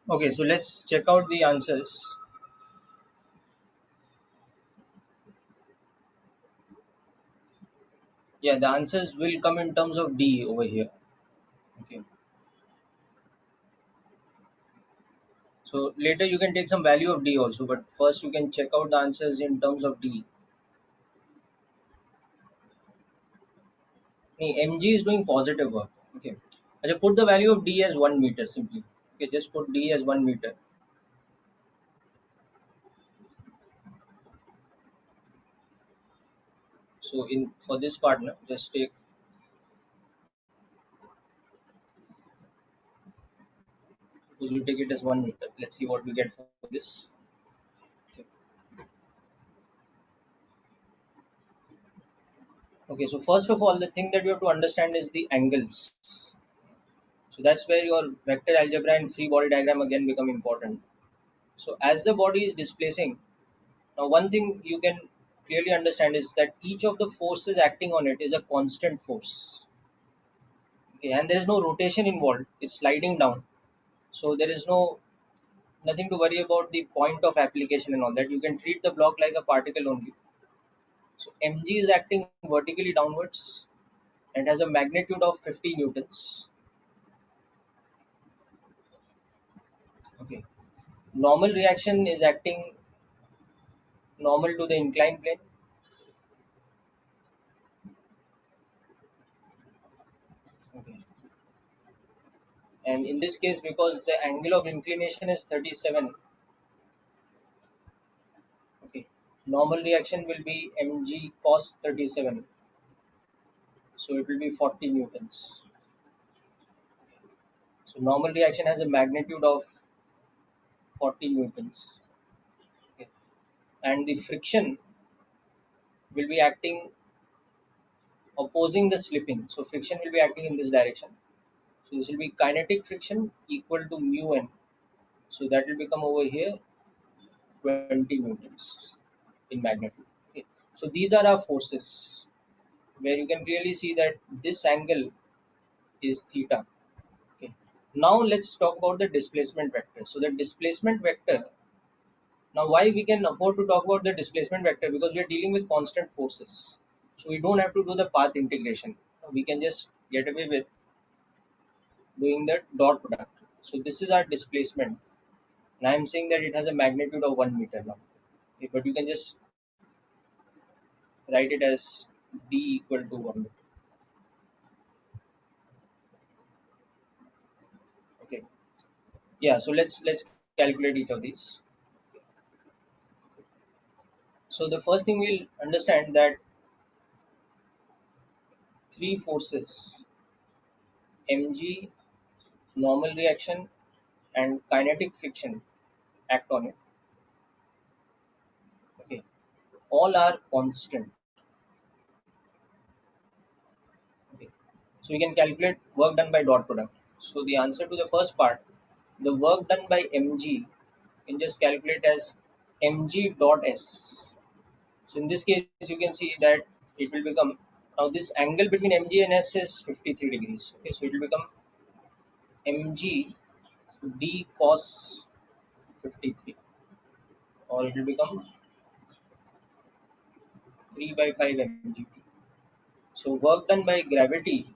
Okay, so let's check out the answers. Yeah, the answers will come in terms of D over here. Okay, so later you can take some value of D also, but first you can check out the answers in terms of D. Mg is doing positive work. Okay, I just put the value of D as 1 meter simply. Okay, just put D as 1 meter. So in for this partner, just take, suppose you take it as 1 meter. Let's see what we get for this. Okay. Okay, so first of all, the thing that you have to understand is the angles. So that's where your vector algebra and free body diagram again become important. So as the body is displacing, now one thing you can clearly understand is that each of the forces acting on it is a constant force. Okay, and there is no rotation involved. It's sliding down. So there is nothing to worry about the point of application and all that. You can treat the block like a particle only. So mg is acting vertically downwards and has a magnitude of 50 newtons. Okay. Normal reaction is acting normal to the inclined plane. Okay. And in this case, because the angle of inclination is 37, okay, normal reaction will be mg cos 37. So it will be 40 newtons. So normal reaction has a magnitude of 40 newtons. Okay. And the friction will be acting opposing the slipping. So friction will be acting in this direction. So this will be kinetic friction equal to mu n. So that will become over here 20 newtons in magnitude. Okay. So these are our forces where you can clearly see that this angle is theta. Okay. Now let's talk about the displacement vector. So the displacement vector, now why we can afford to talk about the displacement vector, because we are dealing with constant forces. So we don't have to do the path integration. We can just get away with doing the dot product. So this is our displacement. And I am saying that it has a magnitude of 1 meter now. Okay, but you can just write it as d equal to 1 meter. Okay. Yeah, so let's calculate each of these. So the first thing we'll understand that three forces, mg, normal reaction, and kinetic friction act on it. Okay, all are constant. Okay, so we can calculate work done by dot product. So the answer to the first part, the work done by mg, can just calculate as mg dot s. So in this case, you can see that it will become, now this angle between mg and s is 53 degrees. Okay, so it will become mg d cos 53, or it will become 3 by 5 mgt. So work done by gravity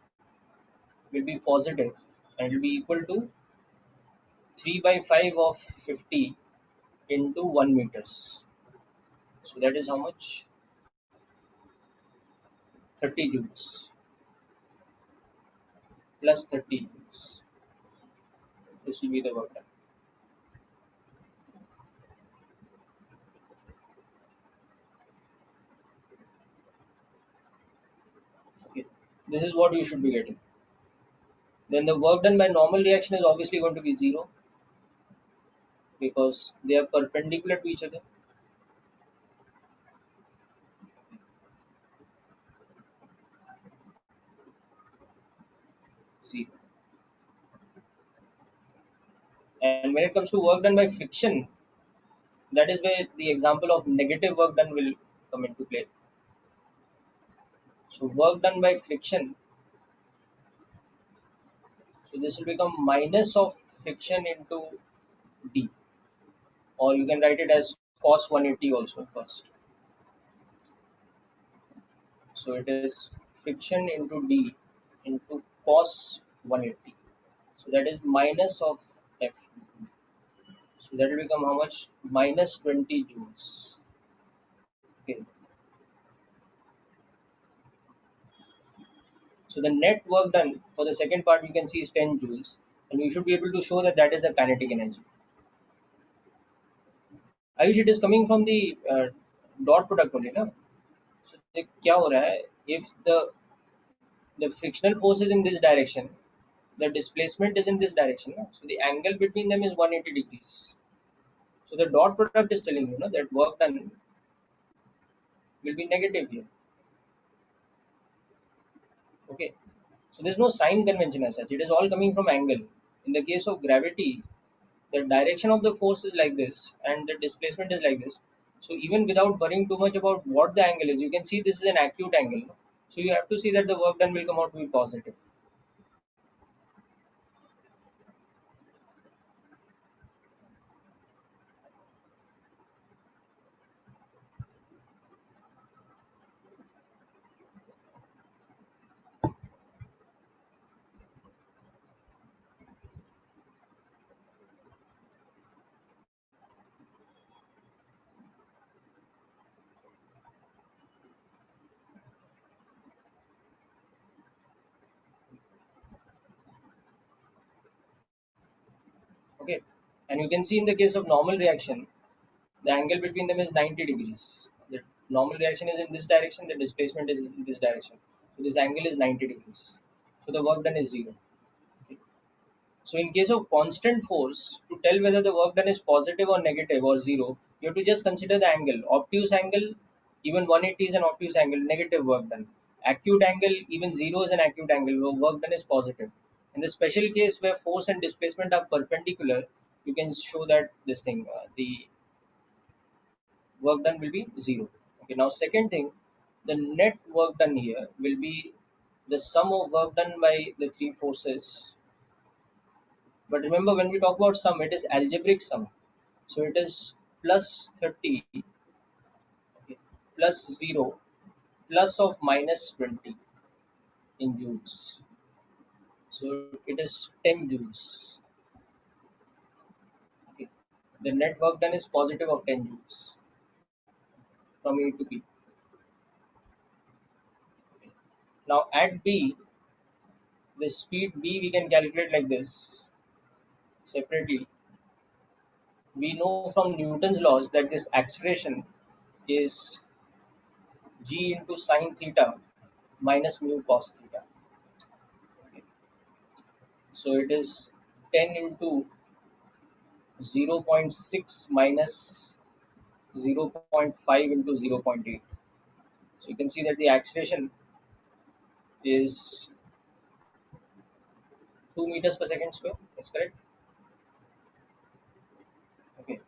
will be positive and it will be equal to 3 by 5 of 50 into 1 meters. So that is how much? 30 joules plus 30 joules. This will be the work done. Okay. This is what you should be getting. Then the work done by normal reaction is obviously going to be 0 because they are perpendicular to each other. 0. And when it comes to work done by friction, that is where the example of negative work done will come into play. So work done by friction, so this will become minus of friction into D, or you can write it as cos 180 also first. So it is friction into D into cos 180. So that is minus of F. So that will become how much? Minus 20 joules. Okay. So the net work done for the second part we can see is 10 joules, and we should be able to show that that is the kinetic energy. Ayush, it is coming from the dot product only, ना? So क्या हो रहा है? If the frictional force is in this direction, the displacement is in this direction, ना? So the angle between them is 180 degrees. So the dot product is telling you, no, that work done will be negative here. Okay. So there's no sign convention as such. It is all coming from angle. In the case of gravity, the direction of the force is like this and the displacement is like this. So even without worrying too much about what the angle is, you can see this is an acute angle. So you have to see that the work done will come out to be positive. Okay. And you can see in the case of normal reaction, the angle between them is 90 degrees. The normal reaction is in this direction, the displacement is in this direction. So this angle is 90 degrees. So the work done is zero. Okay. So in case of constant force, to tell whether the work done is positive or negative or zero, you have to just consider the angle. Obtuse angle, even 180 is an obtuse angle, negative work done. Acute angle, even zero is an acute angle, where work done is positive. In the special case where force and displacement are perpendicular, you can show that this thing, the work done will be zero. Okay, now second thing, the net work done here will be the sum of work done by the three forces. But remember, when we talk about sum, it is algebraic sum. So it is plus 30, okay, plus 0, plus of minus 20 in joules. So it is 10 joules. Okay. The net work done is positive of 10 joules from A to B. Now at B, the speed V we can calculate like this separately. We know from Newton's laws that this acceleration is g into sine theta minus mu cos theta. Okay. So it is 10 into 0.6 minus 0.5 into 0.8. So you can see that the acceleration is 2 meters per second square. That's correct. Okay.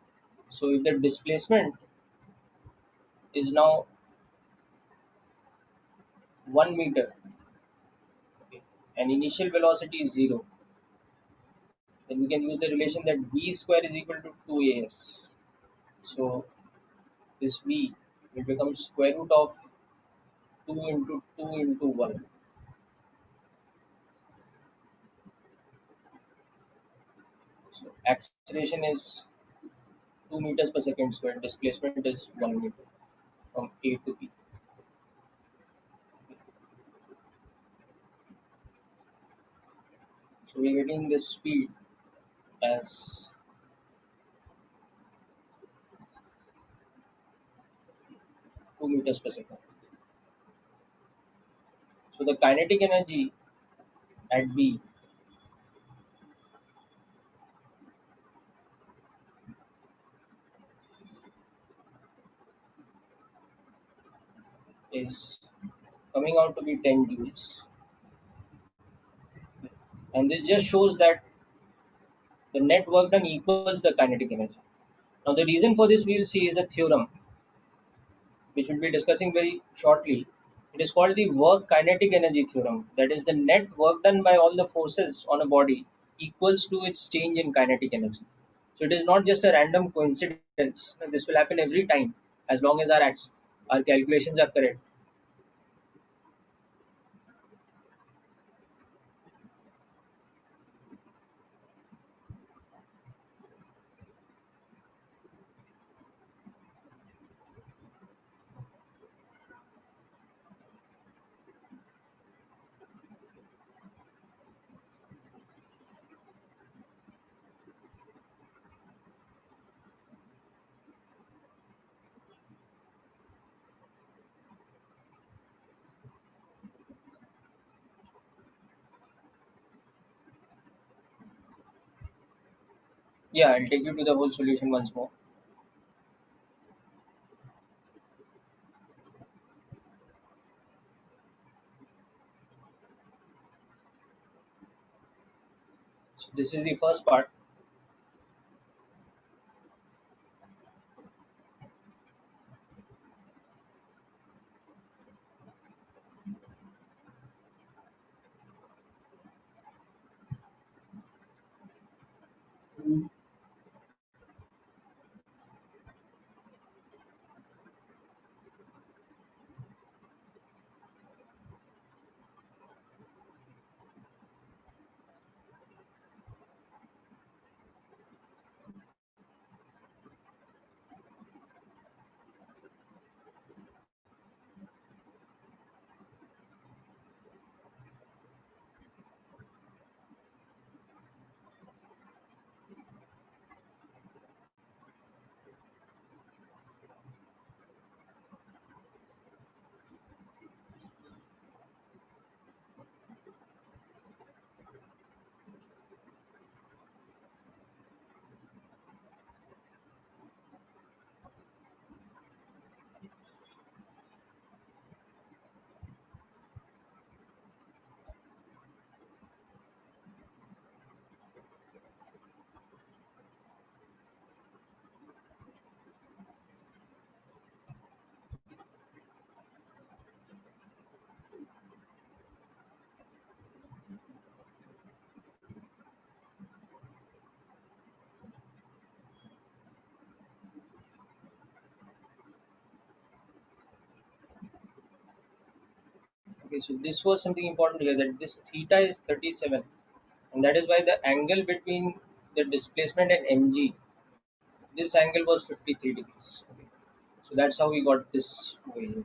So if the displacement is now 1 meter, okay, and initial velocity is 0, then we can use the relation that v square is equal to 2as. So this v will become square root of 2 into 2 into 1. So acceleration is 2 meters per second square. Displacement is 1 meter from A to B. So we're getting this speed as 2 meters per second. So the kinetic energy at B is coming out to be 10 joules. And this just shows that the net work done equals the kinetic energy. Now the reason for this we'll see is a theorem which we'll be discussing very shortly. It is called the work kinetic energy theorem. That is, the net work done by all the forces on a body equals to its change in kinetic energy. So it is not just a random coincidence. This will happen every time as long as our calculations are correct. Yeah, I'll take you to the whole solution once more. So this is the first part. Okay, so this was something important here, that this theta is 37, and that is why the angle between the displacement and mg, this angle was 53 degrees. Okay. So that's how we got this way.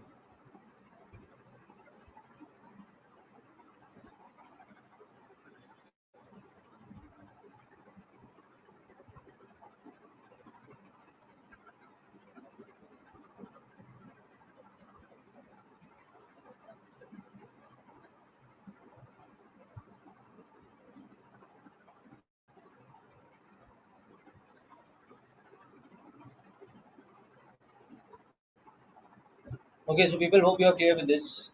Okay, so people, hope you are clear with this.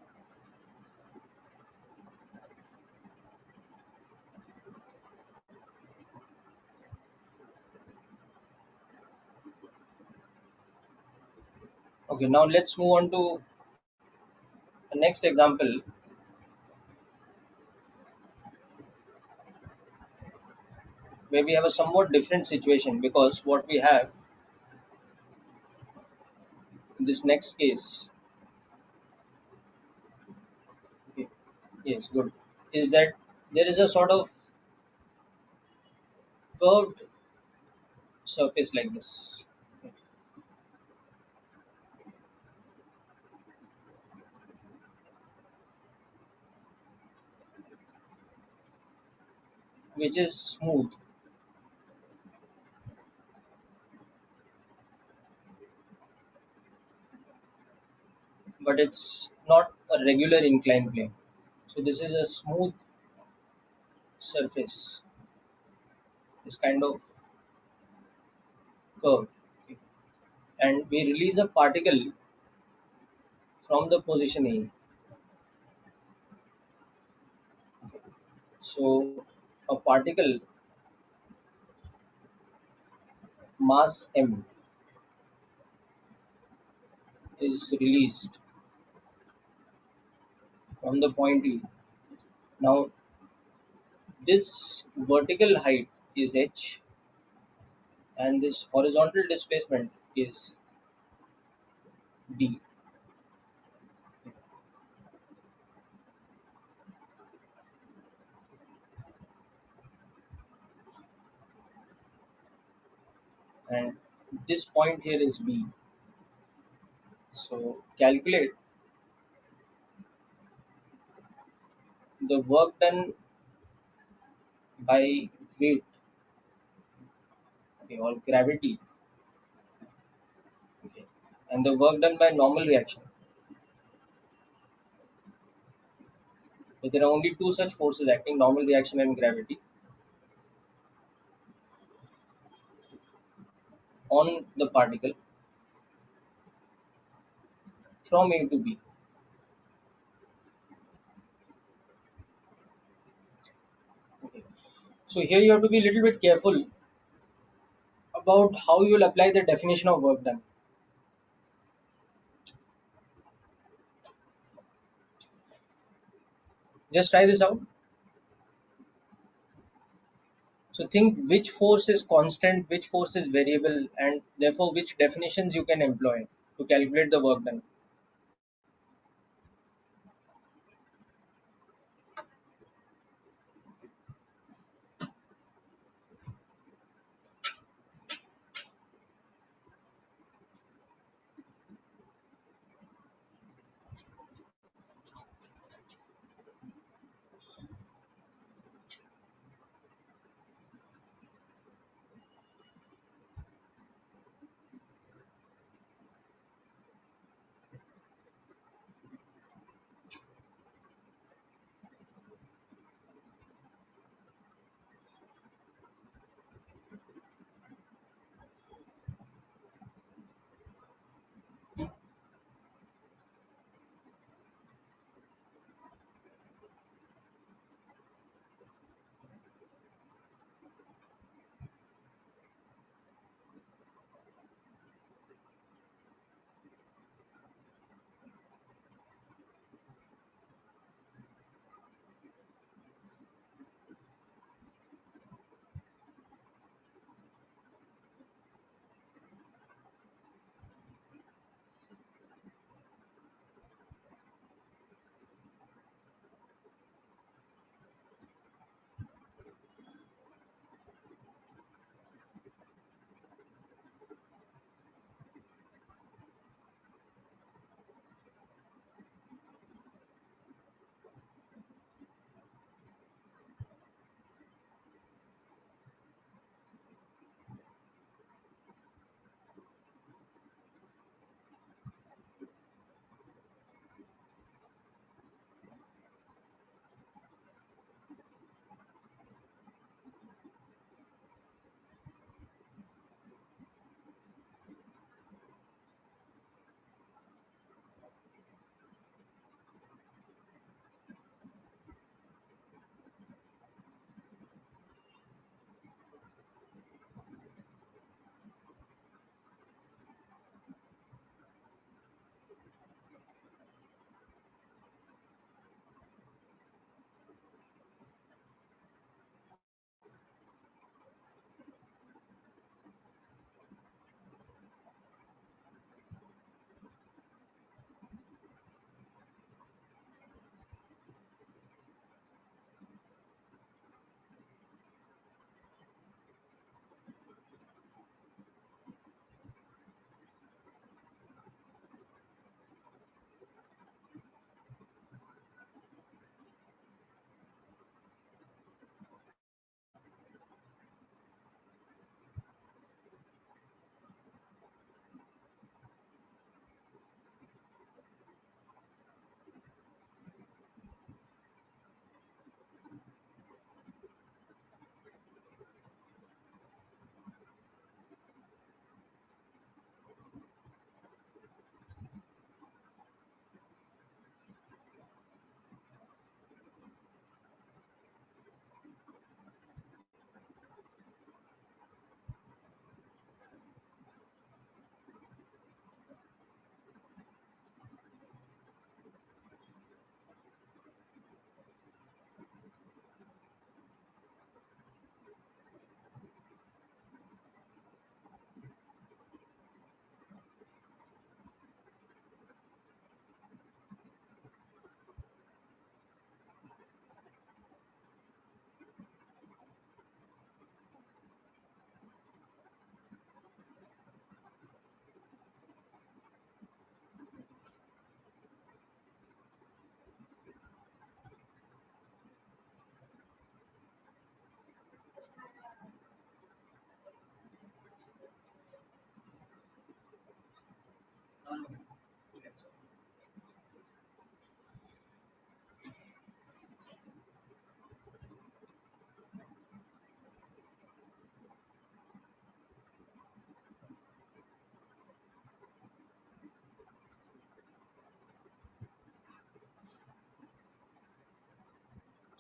Okay, now let's move on to the next example, where we have a somewhat different situation, because what we have in this next case, okay, yes, good, is that there is a sort of curved surface like this, which is smooth, but it's not a regular inclined plane. So this is a smooth surface, this kind of curve. Okay. And we release a particle from the position A. So a particle mass m is released from the point E. Now this vertical height is h, and this horizontal displacement is d. And this point here is b. So calculate the work done by weight, okay, or gravity, okay, and the work done by normal reaction. So there are only two such forces acting: normal reaction and gravity on the particle from A to B. Okay. So here you have to be a little bit careful about how you will apply the definition of work done. Just try this out. So think which force is constant, which force is variable, and therefore which definitions you can employ to calculate the work done.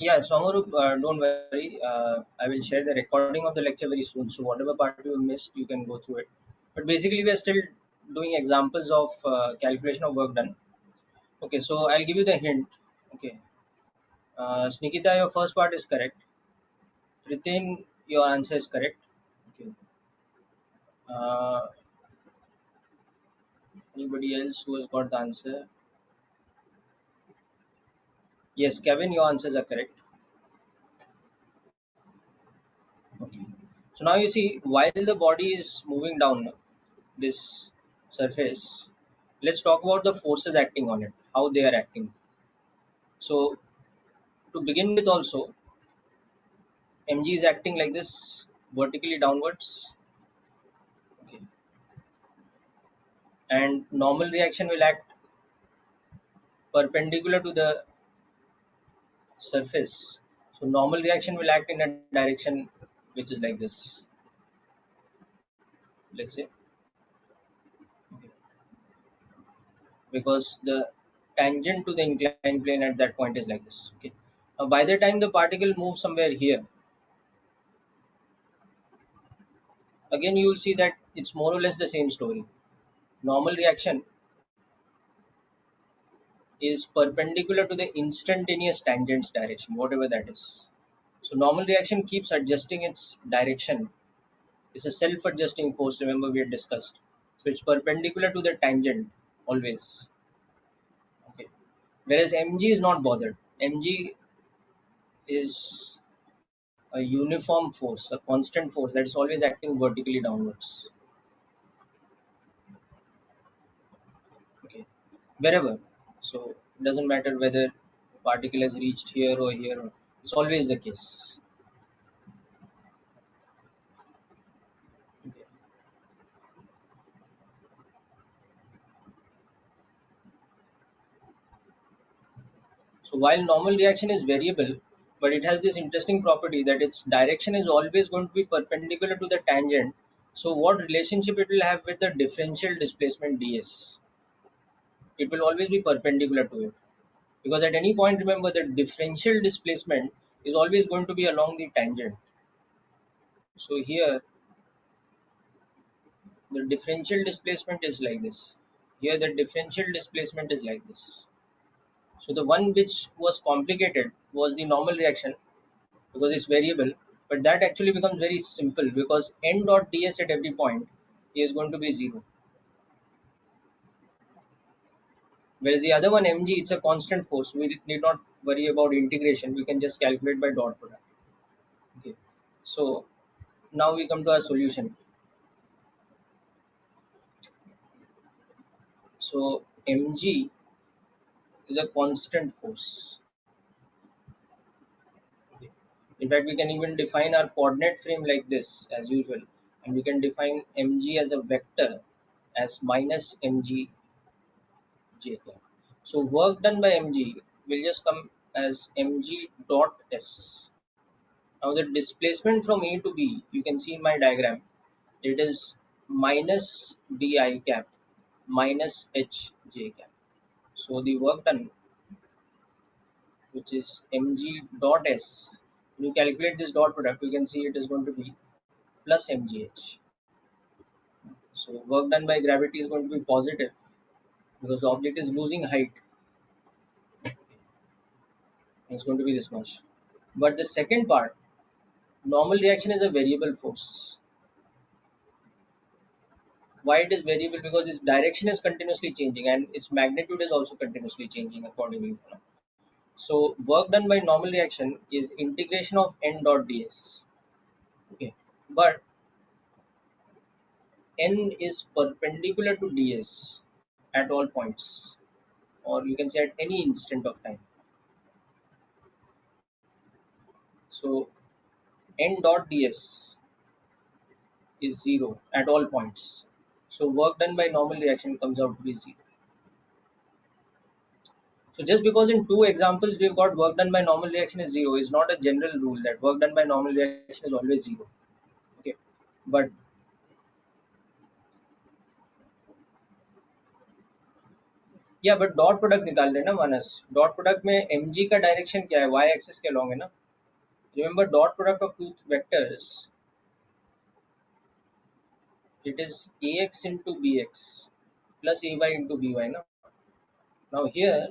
Yeah, Somarup, don't worry. I will share the recording of the lecture very soon. So whatever part you missed, you can go through it. But basically, we are still doing examples of calculation of work done. Okay, so I'll give you the hint. Okay, Snikita, your first part is correct. Pritin, your answer is correct. Okay. Uh, Anybody else who has got the answer? Yes, Kevin, your answers are correct. Okay. So now you see, while the body is moving down this surface, let's talk about the forces acting on it, how they are acting. So to begin with also, mg is acting like this, vertically downwards. Okay. And normal reaction will act perpendicular to the surface. So normal reaction will act in a direction which is like this, let's say. Okay. Because the tangent to the inclined plane at that point is like this. Okay. Now by the time the particle moves somewhere here, again you will see that it's more or less the same story. Normal reaction is perpendicular to the instantaneous tangent's direction, whatever that is. So normal reaction keeps adjusting its direction. It's a self-adjusting force, remember we had discussed. So it's perpendicular to the tangent always. Okay. Whereas mg is not bothered. Mg is a uniform force, a constant force that is always acting vertically downwards. Okay. Wherever. So it doesn't matter whether particle has reached here or here. It's always the case. Okay. So while normal reaction is variable, but it has this interesting property that its direction is always going to be perpendicular to the tangent. So what relationship it will have with the differential displacement ds? It will always be perpendicular to it. Because at any point, remember that differential displacement is always going to be along the tangent. So here, the differential displacement is like this. Here, the differential displacement is like this. So the one which was complicated was the normal reaction because it's variable, but that actually becomes very simple because n dot ds at every point is going to be 0. Whereas the other one mg, it's a constant force. We need not worry about integration. We can just calculate by dot product. Okay. So now we come to our solution. So mg is a constant force. Okay. In fact, we can even define our coordinate frame like this as usual, and we can define mg as a vector as minus mg j cap. So work done by mg will just come as mg dot s. Now the displacement from A to B, you can see in my diagram, it is minus di cap minus h j cap. So the work done, which is mg dot s, when you calculate this dot product, you can see it is going to be plus mgh. So work done by gravity is going to be positive because the object is losing height. It's going to be this much. But the second part, normal reaction is a variable force. Why it is variable? Because its direction is continuously changing and its magnitude is also continuously changing accordingly. So work done by normal reaction is integration of n dot ds. Okay, but n is perpendicular to ds at all points, or you can say at any instant of time. So n dot ds is 0 at all points. So work done by normal reaction comes out to be 0. So just because in two examples we've got work done by normal reaction is 0 is not a general rule that work done by normal reaction is always 0. Okay, but. या but dot product निकाल लेना मानस. Dot product में mg का direction क्या है, y axis के along है ना. Remember dot product of two vectors, it is ax into bx plus ay into by ना. Now here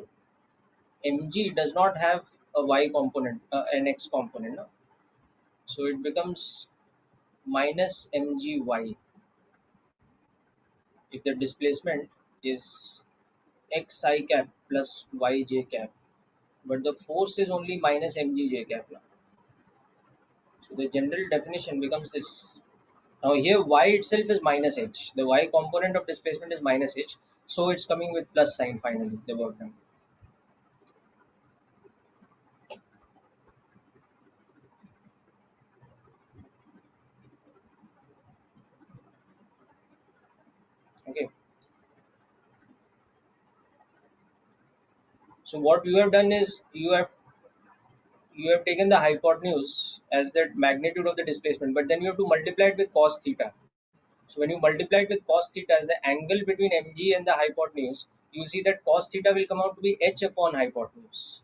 mg does not have a y component, an x component no? So it becomes minus mgy if the displacement is xi cap plus yj cap, but the force is only minus mgj cap now. So the general definition becomes this. Now here y itself is minus h, the y component of displacement is minus h, so it's coming with plus sign finally, the work done. Okay, so what you have done is you have taken the hypotenuse as the magnitude of the displacement, but then you have to multiply it with cos theta. So when you multiply it with cos theta as the angle between mg and the hypotenuse, you will see that cos theta will come out to be h upon hypotenuse.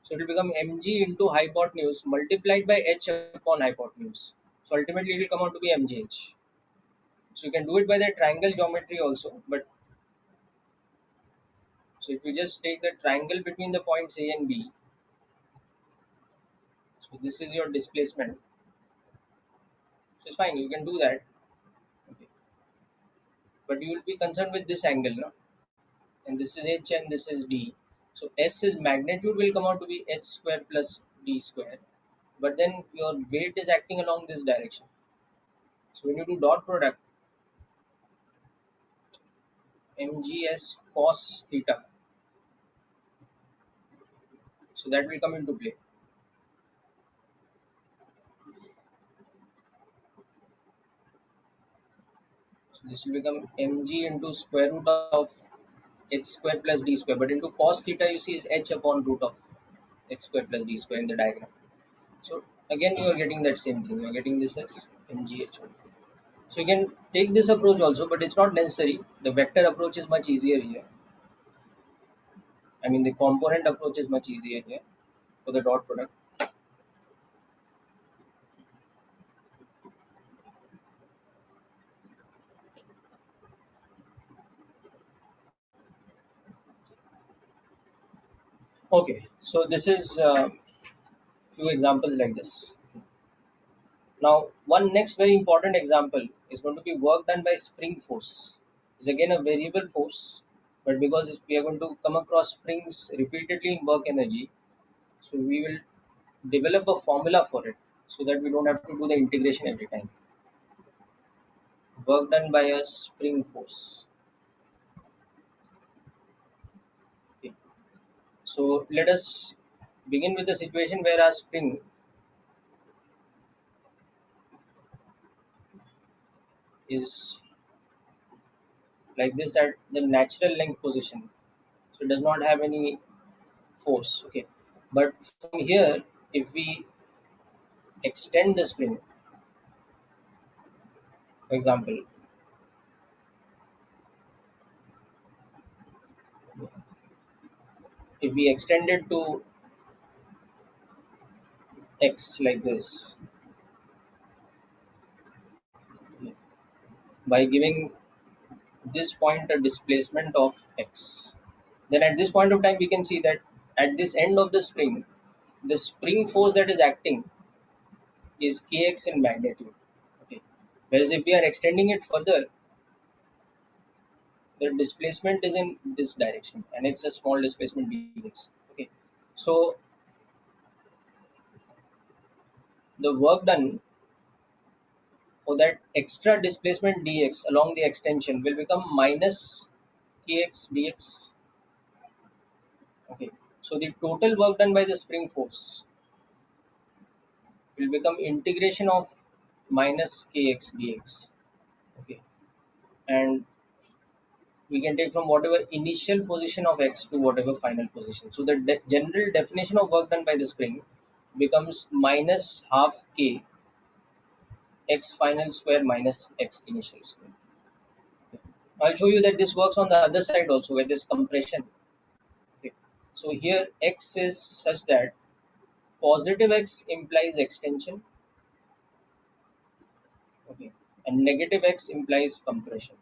So it will become mg into hypotenuse multiplied by h upon hypotenuse. So ultimately it will come out to be mgh. So you can do it by the triangle geometry also, but so if you just take the triangle between the points A and B, so this is your displacement. So it's fine, you can do that. Okay. But you will be concerned with this angle, no? And this is h and this is d. So s is magnitude will come out to be h square plus d square. But then your weight is acting along this direction. So when you do dot product, mgs cos theta, so that will come into play. So this will become mg into square root of h square plus d square. But into cos theta, you see is h upon root of h square plus d square in the diagram. So again, you are getting that same thing. You are getting this as mgh. So you can take this approach also, but it's not necessary. The vector approach is much easier here. I mean, the component approach is much easier here for the dot product. Okay, so this is few examples like this. Now, one next very important example is going to be work done by spring force. It's again a variable force, but because we are going to come across springs repeatedly in work energy, so we will develop a formula for it so that we don't have to do the integration every time. Work done by a spring force. Okay. So let us begin with the situation where our spring is like this at the natural length position. So it does not have any force. Okay. But from here, if we extend the spring, for example, if we extend it to x like this by giving this point a displacement of x, then at this point of time we can see that at this end of the spring force that is acting is kx in magnitude. Okay. Whereas if we are extending it further, the displacement is in this direction and it's a small displacement dx. Okay. So the work done for that extra displacement dx along the extension will become minus kx dx. Okay. So the total work done by the spring force will become integration of minus kx dx. Okay. And we can take from whatever initial position of x to whatever final position. So the general definition of work done by the spring becomes minus half k x final square minus x initial square. I'll show you that this works on the other side also where there's compression. So here x is such that positive x implies extension, okay, and negative x implies compression.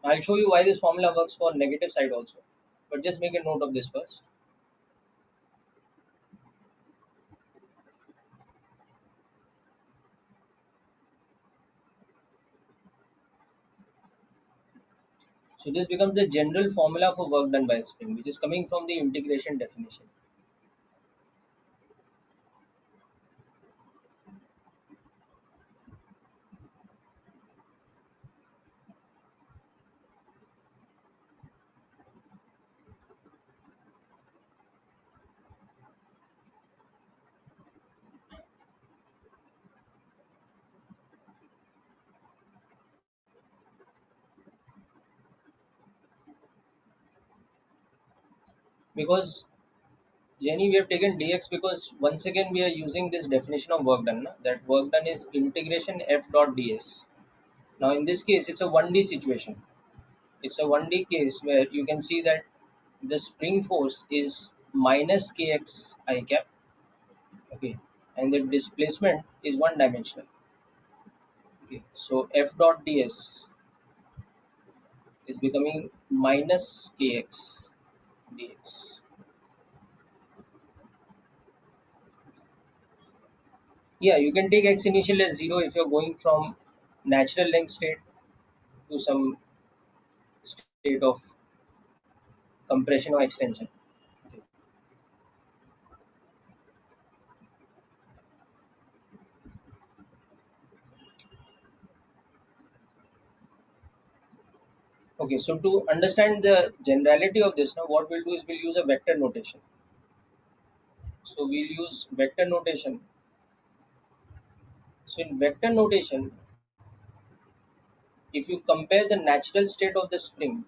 I'll show you why this formula works for negative side also, but just make a note of this first. So this becomes the general formula for work done by a spring, which is coming from the integration definition. Because Jenny, we have taken dx because once again we are using this definition of work done. Na? That work done is integration f dot ds. Now in this case, it's a 1D situation. It's a 1D case where you can see that the spring force is minus kx I cap, okay, and the displacement is one dimensional. Okay, so f dot ds is becoming minus kx dx. Yeah, you can take x initial as 0 if you're going from natural length state to some state of compression or extension. Okay. Okay, so to understand the generality of this, now what we'll do is we'll use a vector notation. So we'll use vector notation. So in vector notation, if you compare the natural state of the spring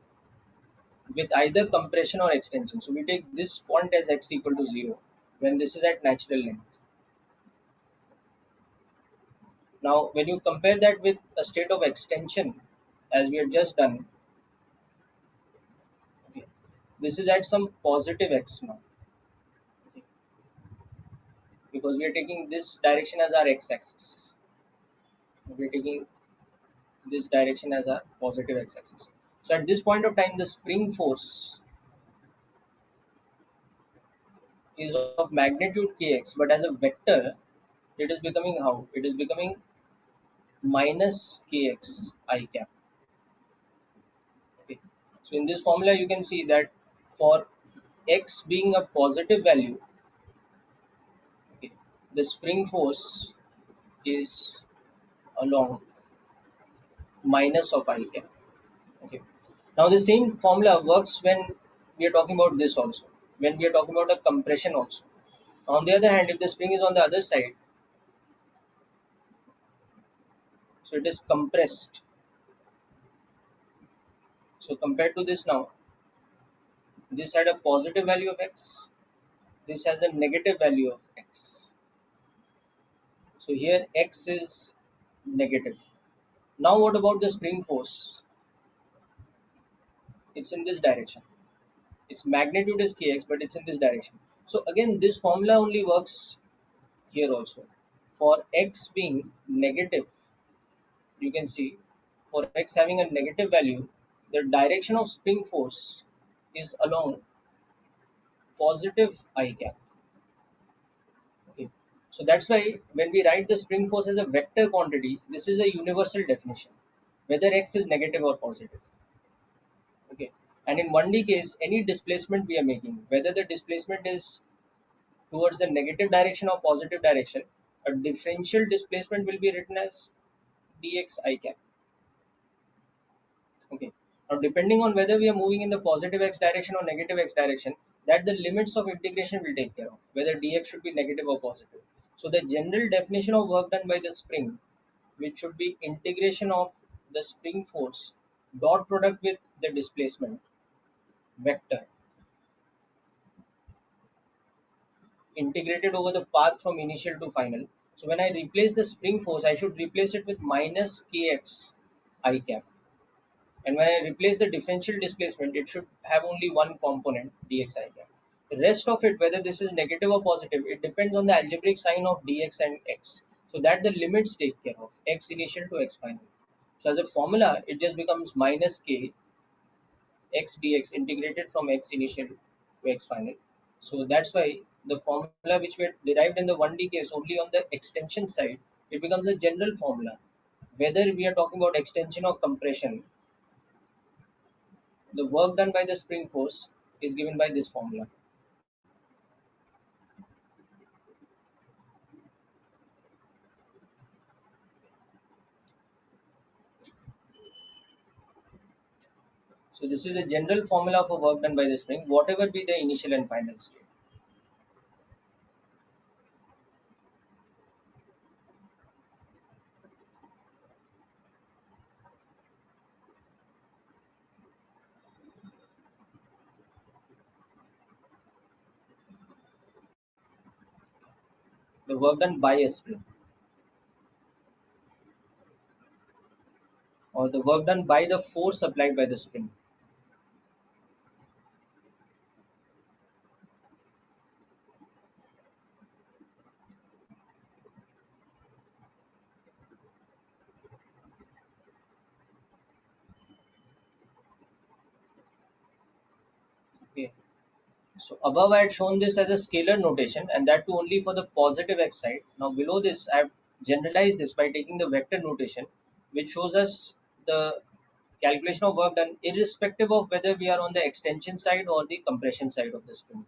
with either compression or extension, so we take this point as x equal to 0 when this is at natural length. Now, when you compare that with a state of extension, as we had just done, okay, this is at some positive x now, okay, because we are taking this direction as our x-axis. We are taking this direction as our positive x-axis. So at this point of time, the spring force is of magnitude kx, but as a vector, it is becoming how? It is becoming minus kx I cap. Okay. So in this formula, you can see that for x being a positive value, okay, the spring force is along minus of I cap. Okay. Now the same formula works when we are talking about this also. When we are talking about a compression also. On the other hand, if the spring is on the other side, so it is compressed. So compared to this now, this had a positive value of x, this has a negative value of x. So here x is negative. Now what about the spring force? It's in this direction. Its magnitude is kx, but it's in this direction. So again, this formula only works here also. For x being negative, you can see for x having a negative value, the direction of spring force is along positive I cap. Okay. So that's why when we write the spring force as a vector quantity, this is a universal definition, whether x is negative or positive. Okay. And in 1D case, any displacement we are making, whether the displacement is towards the negative direction or positive direction, a differential displacement will be written as dx I cap. Okay. Now, depending on whether we are moving in the positive x direction or negative x direction, that the limits of integration will take care of whether dx should be negative or positive. So the general definition of work done by the spring, which should be integration of the spring force dot product with the displacement vector integrated over the path from initial to final. So when I replace the spring force, I should replace it with minus kx I cap. And when I replace the differential displacement, it should have only one component, dx I cap. The rest of it, whether this is negative or positive, it depends on the algebraic sign of dx and x. So that the limits take care of x initial to x final. So as a formula, it just becomes minus k x dx integrated from x initial to x final. So that's why the formula which we had derived in the 1D case only on the extension side, it becomes a general formula. Whether we are talking about extension or compression, the work done by the spring force is given by this formula. So this is the general formula for work done by the spring, whatever be the initial and final state. The work done by a spring, or the work done by the force applied by the spring. Okay. So above I had shown this as a scalar notation, and that too only for the positive x side. Now below this I have generalized this by taking the vector notation, which shows us the calculation of work done irrespective of whether we are on the extension side or the compression side of the spring.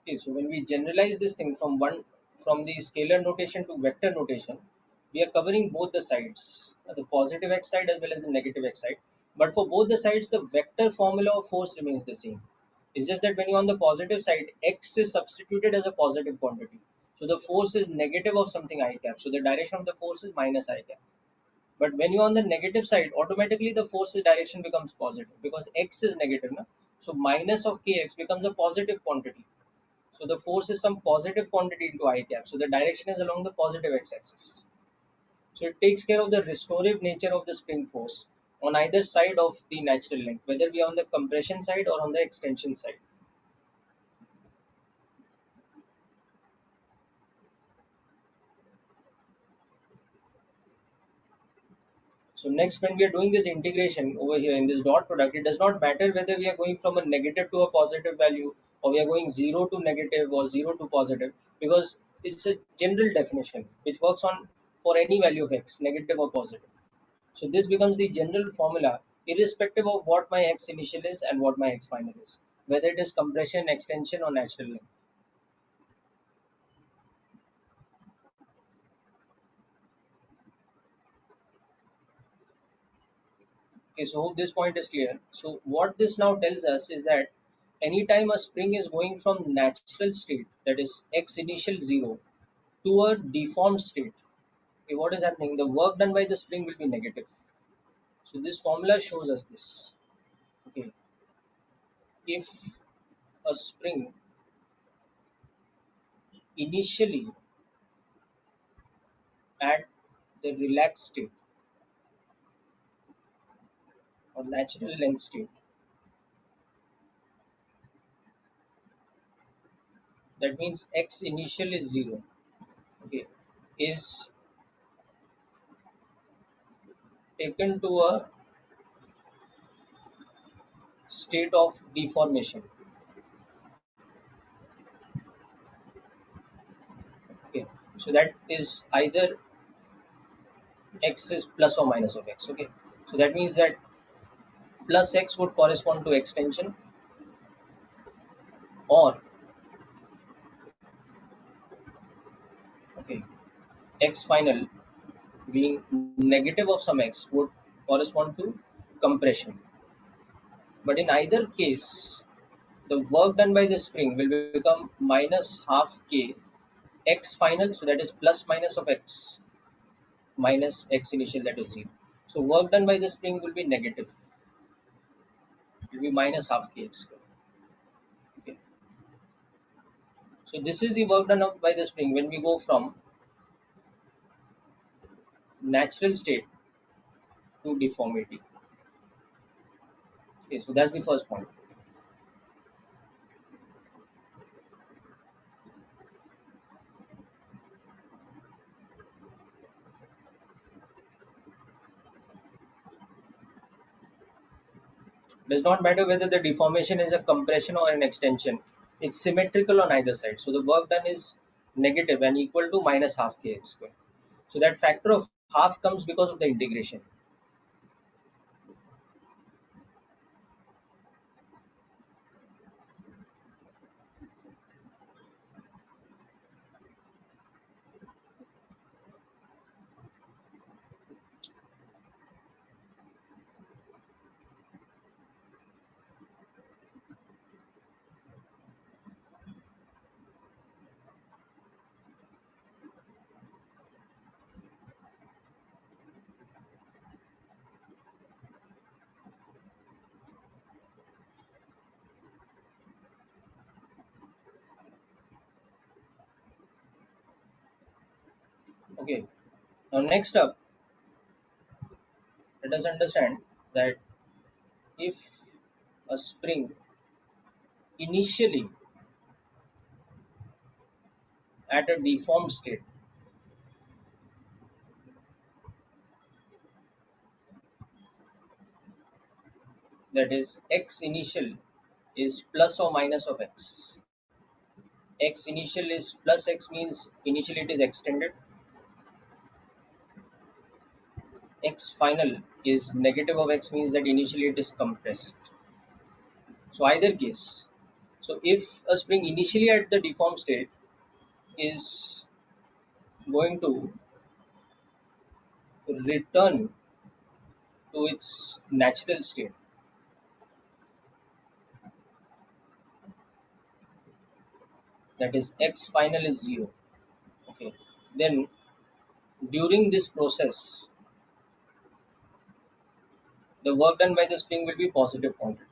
Okay, so when we generalize this thing from the scalar notation to vector notation, we are covering both the sides, the positive x side as well as the negative x side. But for both the sides, the vector formula of force remains the same. It's just that when you're on the positive side, x is substituted as a positive quantity. So the force is negative of something I cap. So the direction of the force is minus I cap. But when you're on the negative side, automatically the force's direction becomes positive because x is negative. Na? So minus of kx becomes a positive quantity. So the force is some positive quantity into I cap. So the direction is along the positive x-axis. So it takes care of the restorative nature of the spring force on either side of the natural length, whether we are on the compression side or on the extension side. So next, when we are doing this integration over here in this dot product, it does not matter whether we are going from a negative to a positive value or we are going 0 to negative or 0 to positive, because it's a general definition which works on for any value of x, negative or positive. So this becomes the general formula irrespective of what my x initial is and what my x final is, whether it is compression, extension or natural length. Okay, so hope this point is clear. So what this now tells us is that anytime a spring is going from natural state, that is x initial 0, to a deformed state, okay, what is happening? The work done by the spring will be negative. So this formula shows us this. Okay, if a spring initially at the relaxed state or natural length state, that means x initial is 0, okay, is taken to a state of deformation. Okay, so that is either x is plus or minus of x. Okay, so that means that plus x would correspond to extension, or okay, x final being negative of some x would correspond to compression. But in either case, the work done by the spring will become minus half k x final, so that is plus minus of x minus x initial, that is 0. So work done by the spring will be negative. It will be minus half kx square. Okay. So this is the work done by the spring when we go from natural state to deformity. Okay, so that's the first point. Does not matter whether the deformation is a compression or an extension. It's symmetrical on either side. So the work done is negative and equal to minus half kx square. So that factor of half comes because of the integration. Okay. Now next up, let us understand that if a spring initially at a deformed state, that is x initial is plus or minus of x. X initial is plus x means initially it is extended. X final is negative of x means that initially it is compressed. So either case. So if a spring initially at the deformed state is going to return to its natural state, that is x final is 0. Okay. Then during this process, the work done by the spring will be positive quantity.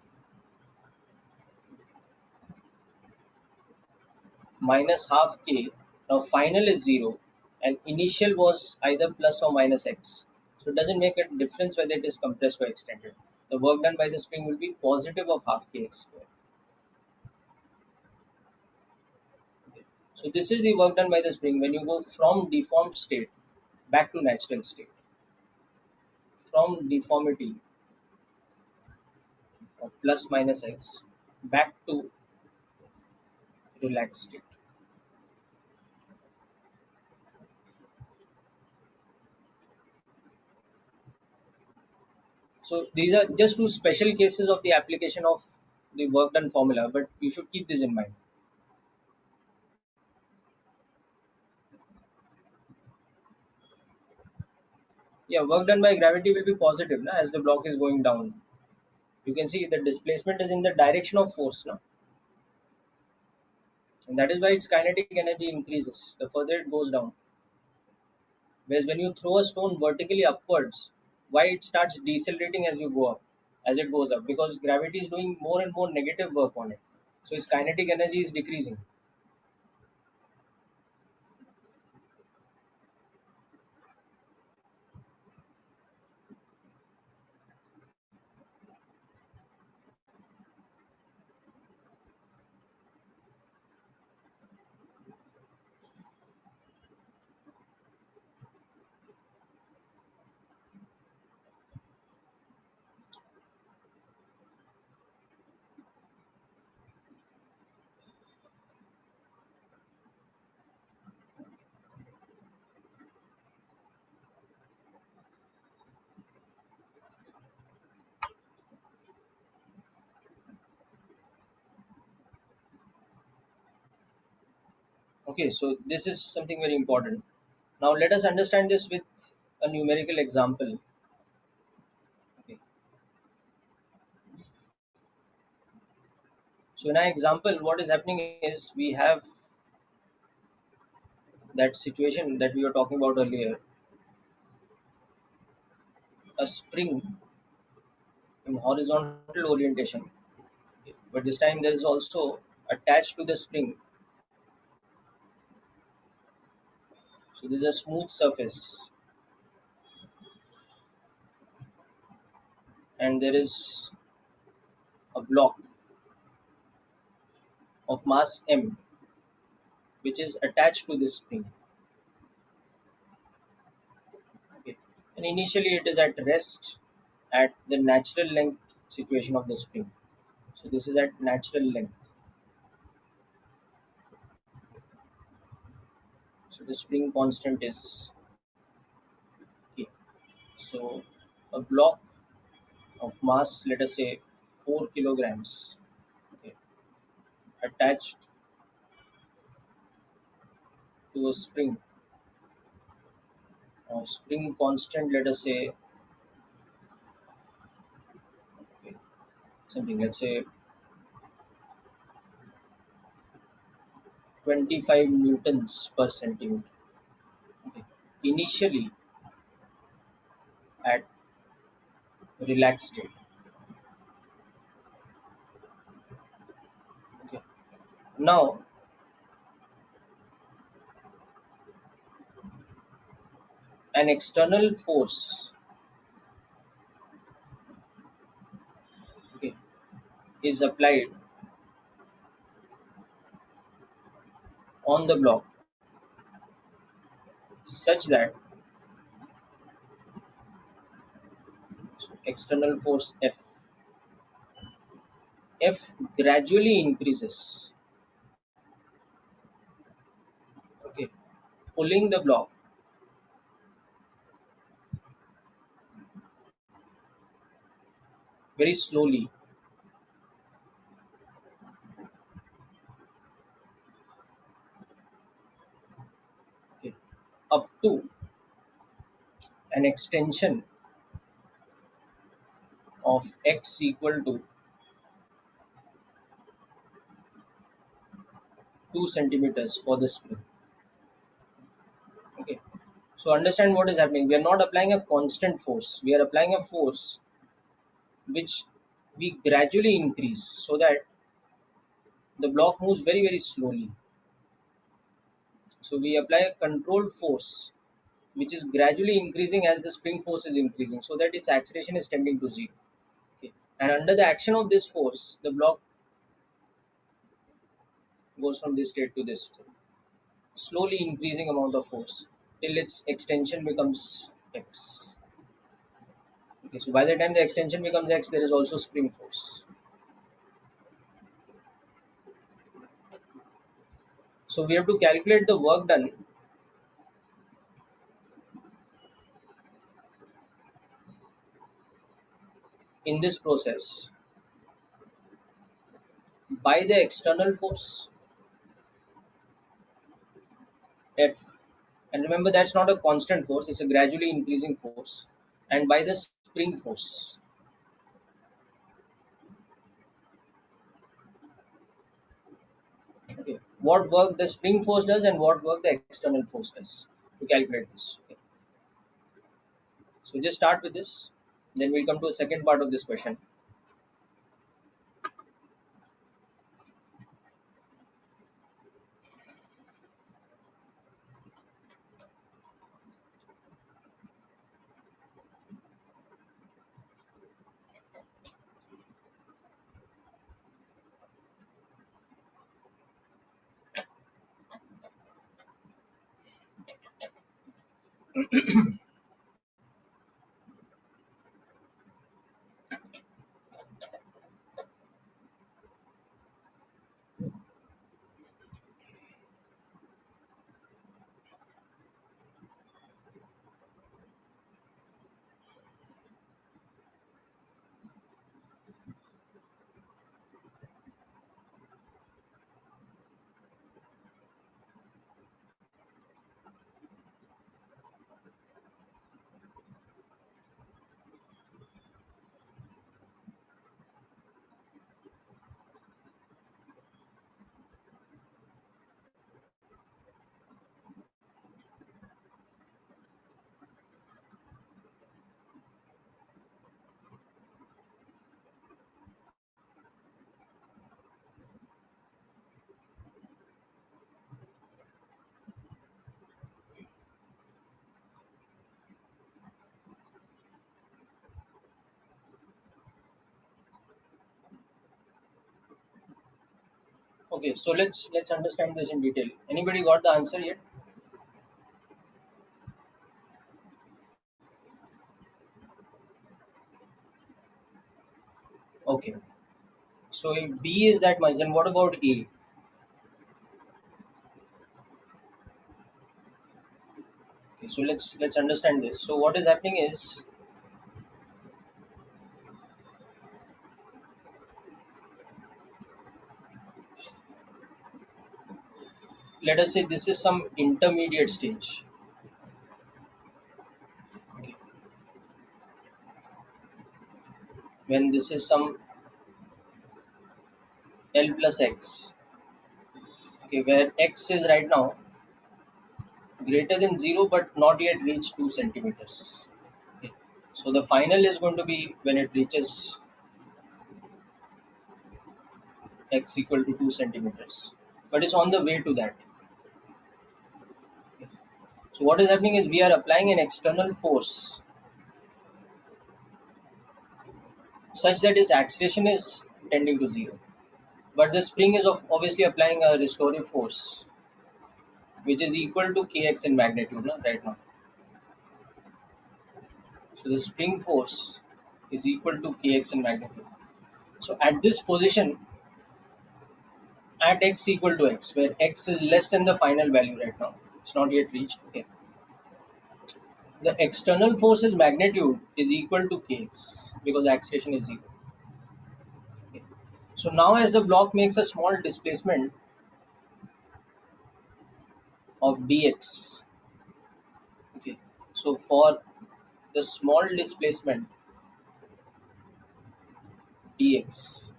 Minus half k. Now final is 0 and initial was either plus or minus x. So it doesn't make a difference whether it is compressed or extended. The work done by the spring will be positive of half kx square. Okay. So this is the work done by the spring when you go from deformed state back to natural state. From deformity of plus minus x back to relaxed state. So these are just two special cases of the application of the work done formula, but you should keep this in mind. Yeah, work done by gravity will be positive na, as the block is going down. You can see the displacement is in the direction of force now, and that is why its kinetic energy increases the further it goes down. Whereas when you throw a stone vertically upwards, why it starts decelerating as you go up, as it goes up, because gravity is doing more and more negative work on it. So its kinetic energy is decreasing. Okay, so this is something very important. Now let us understand this with a numerical example. Okay. So in our example, what is happening is we have that situation that we were talking about earlier, a spring in horizontal orientation. Okay. But this time there is also attached to the spring. So this is a smooth surface, and there is a block of mass m which is attached to this spring. Okay. And initially it is at rest at the natural length situation of the spring. So this is at natural length. So the spring constant is k. So a block of mass, let us say 4 kilograms, okay, attached to a spring of spring constant, let us say, okay, something, let's say 25 newtons per centimeter. Okay. Initially at relaxed state. Okay. Now an external force, okay, is applied on the block such that external force F gradually increases, okay, pulling the block very slowly, okay, up to an extension of x equal to 2 centimeters for the spring. Okay. So understand what is happening. We are not applying a constant force. We are applying a force which we gradually increase so that the block moves very very slowly. So we apply a controlled force which is gradually increasing as the spring force is increasing so that its acceleration is tending to zero. Okay. And under the action of this force, the block goes from this state to this state, slowly increasing amount of force till its extension becomes x. Okay, so by the time the extension becomes x, there is also spring force. So we have to calculate the work done in this process by the external force F. And remember, that's not a constant force, it's a gradually increasing force. And by the spring force. Okay. What work the spring force does and what work the external force does to calculate this. Okay. So just start with this. Then we'll come to the second part of this question. Okay, so let's understand this in detail. Anybody got the answer yet? Okay. So if B is that much, then what about A? Okay, so let's understand this. So what is happening is, let us say this is some intermediate stage. Okay. When this is some L plus X. Okay, where X is right now greater than 0 but not yet reached 2 centimeters. Okay. So the final is going to be when it reaches X equal to 2 centimeters. But it's on the way to that. Okay. So what is happening is we are applying an external force such that its acceleration is tending to 0. But the spring is obviously applying a restorative force which is equal to kx in magnitude, no, right now. So the spring force is equal to kx in magnitude. So at this position, at x equal to x, where x is less than the final value right now, it's not yet reached. Okay. The external force's magnitude is equal to kx because the acceleration is 0. Okay. So now as the block makes a small displacement of dx, okay, so for the small displacement dx,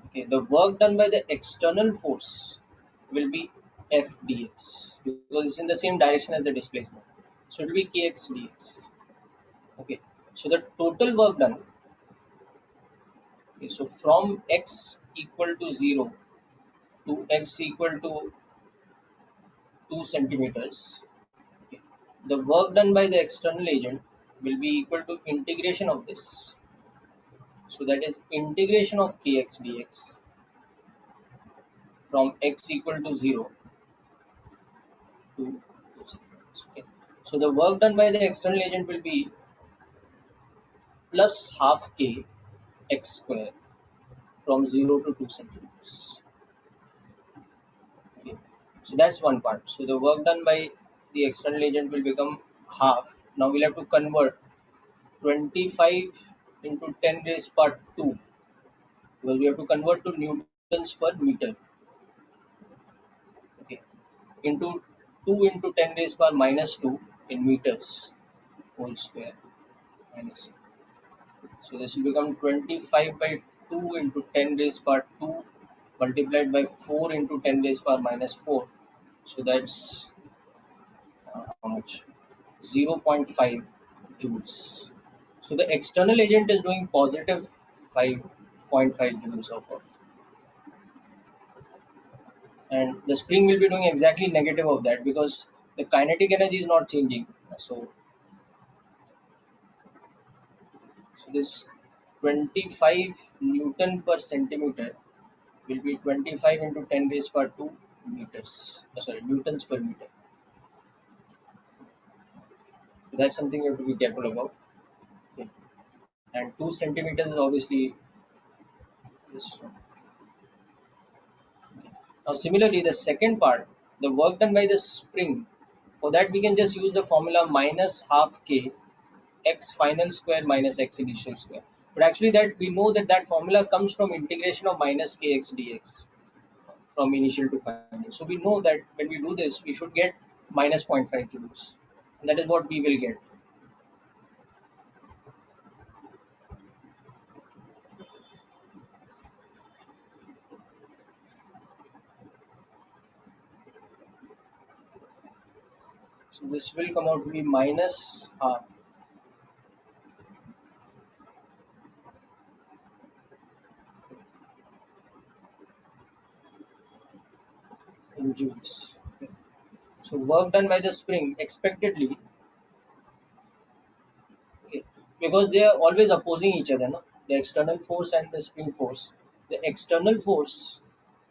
okay, the work done by the external force will be F dx because it's in the same direction as the displacement. So it will be kx dx. Okay. So the total work done. Okay, so from x equal to 0 to x equal to 2 centimeters. Okay, the work done by the external agent will be equal to integration of this. So that is integration of kx dx from x equal to 0 to 2 centimeters. Okay. So the work done by the external agent will be plus half k x square from 0 to 2 centimeters. Okay. So that's one part. So the work done by the external agent will become half. Now we'll have to convert 25 into 10 raised power 2 because we have to convert to newtons per meter. Okay. Into 2 into 10 raised power minus 2 in meters whole square minus. So this will become 25 by 2 into 10 raised power 2 multiplied by 4 into 10 raised power minus 4. So that's how much? 0.5 joules. So the external agent is doing positive 5.5 joules of work. And the spring will be doing exactly negative of that because the kinetic energy is not changing. So this 25 Newton per centimeter will be 25 into 10 raised power 2 meters. Sorry, newtons per meter. So that's something you have to be careful about. Okay. And 2 centimeters is obviously this one. Now similarly, the second part, the work done by the spring, for that we can just use the formula minus half k x final square minus x initial square. But actually that we know that that formula comes from integration of minus kx dx from initial to final. So we know that when we do this, we should get minus 0.5 joules. And that is what we will get. So this will come out to be minus half in joules. So work done by the spring expectedly, okay, because they are always opposing each other, no? The external force and the spring force. The external force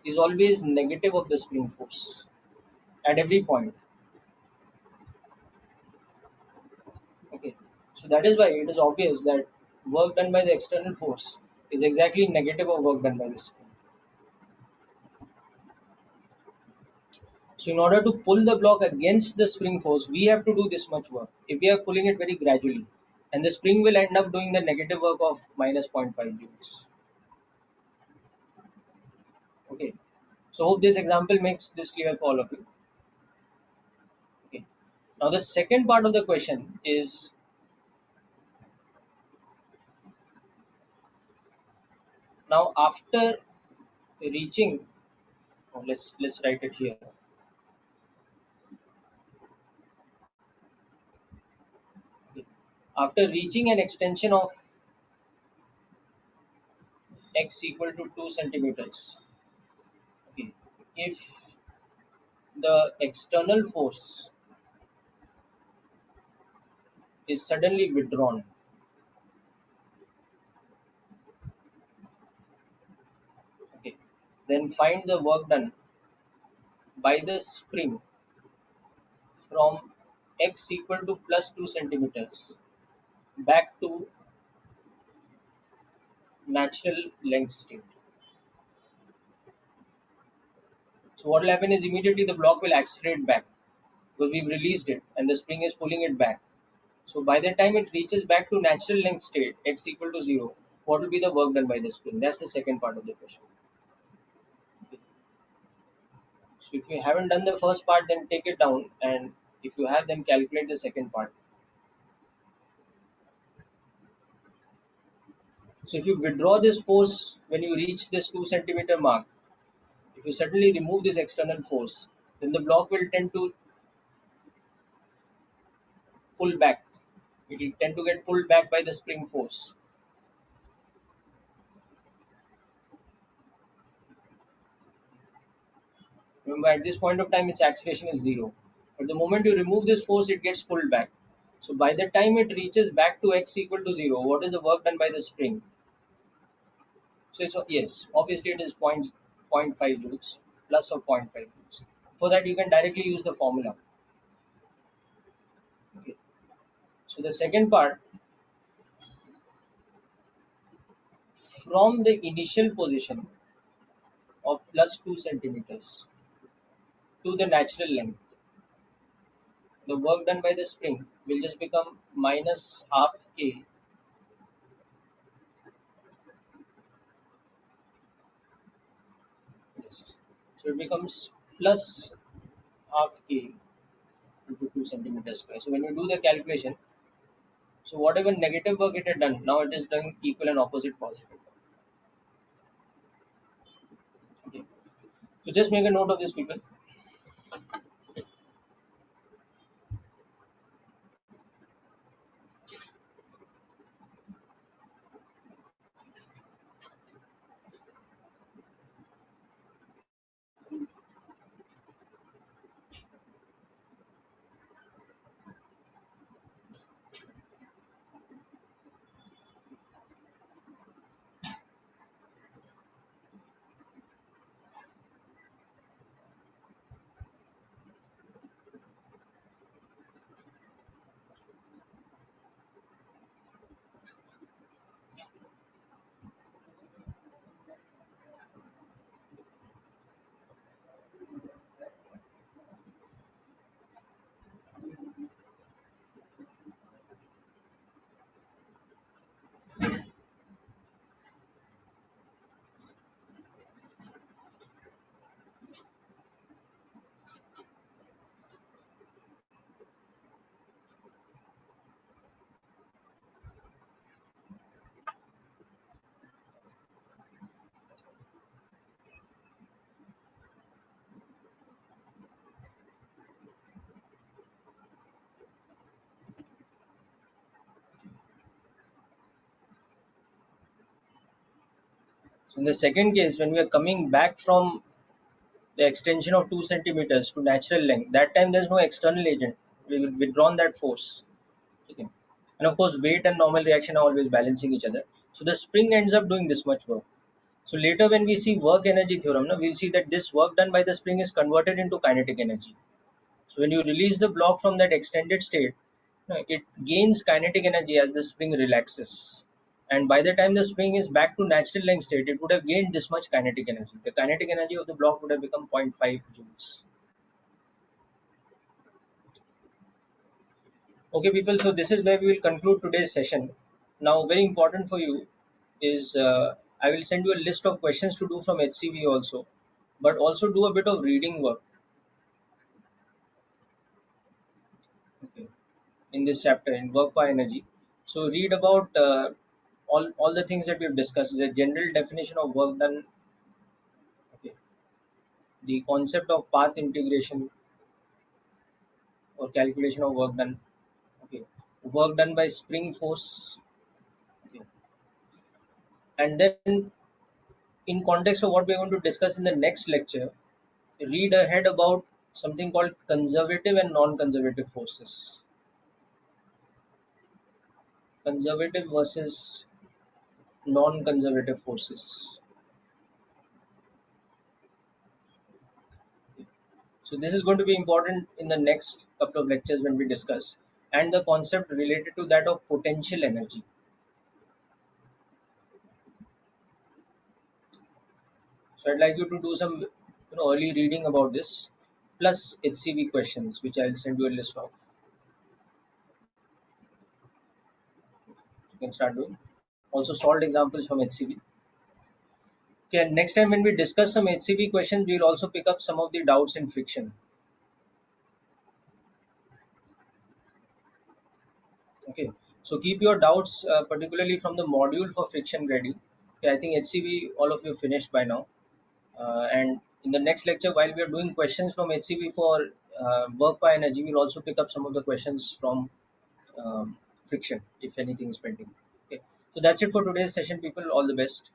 is always negative of the spring force at every point. Okay, so that is why it is obvious that work done by the external force is exactly negative of work done by the spring. So in order to pull the block against the spring force, we have to do this much work. If we are pulling it very gradually, and the spring will end up doing the negative work of minus zero point 0.5 joules. Okay, so hope this example makes this clear for all of you. Okay, now the second part of the question is, now after reaching, oh, let's write it here. Okay. After reaching an extension of x equal to 2 centimeters, okay, if the external force is suddenly withdrawn, okay, then find the work done by the spring from x equal to plus 2 centimeters back to natural length state. So what will happen is immediately the block will accelerate back because we've released it and the spring is pulling it back. So by the time it reaches back to natural length state, x equal to 0, what will be the work done by the spring? That's the second part of the question. So if you haven't done the first part, then take it down, and if you have, then calculate the second part. So if you withdraw this force when you reach this 2 centimeter mark, if you suddenly remove this external force, then the block will tend to pull back. It will tend to get pulled back by the spring force. Remember, at this point of time, its acceleration is 0. But the moment you remove this force, it gets pulled back. So by the time it reaches back to x equal to 0, what is the work done by the spring? So it's, yes, obviously it is zero point 0.5 joules plus or zero point 0.5 joules. For that, you can directly use the formula. Okay. So the second part, from the initial position of plus 2 centimeters to the natural length, the work done by the spring will just become minus half k. Yes. So it becomes plus half k into 2 centimeters square. So when you do the calculation, so whatever negative work it had done, now it is doing equal and opposite positive. Okay. So just make a note of this, people. So in the second case, when we are coming back from the extension of 2 centimeters to natural length, that time there's no external agent. We will withdrawn that force. Okay. And of course, weight and normal reaction are always balancing each other. So the spring ends up doing this much work. So later when we see work energy theorem, we'll see that this work done by the spring is converted into kinetic energy. So when you release the block from that extended state, it gains kinetic energy as the spring relaxes. And by the time the spring is back to natural length state, it would have gained this much kinetic energy. The kinetic energy of the block would have become zero point 0.5 joules. Okay, people, so this is where we will conclude today's session. Now, very important for you is I will send you a list of questions to do from HCV also, but also do a bit of reading work, okay, in this chapter in work by energy. So read about all the things that we've discussed, the general definition of work done, okay, the concept of path integration or calculation of work done, okay, work done by spring force, okay, and then in context of what we're going to discuss in the next lecture, read ahead about something called conservative and non-conservative forces, conservative versus non-conservative forces. So this is going to be important in the next couple of lectures when we discuss, and the concept related to that of potential energy. So I'd like you to do some early reading about this, plus HCV questions, which I'll send you a list of. You can start doing. Also solved examples from HCV. Okay, and next time when we discuss some HCV questions, we'll also pick up some of the doubts in friction. Okay, so keep your doubts, particularly from the module for friction ready. Okay, I think HCV, all of you finished by now. And in the next lecture, while we are doing questions from HCV for work by energy, we'll also pick up some of the questions from friction, if anything is pending. Okay, so that's it for today's session, people. All the best.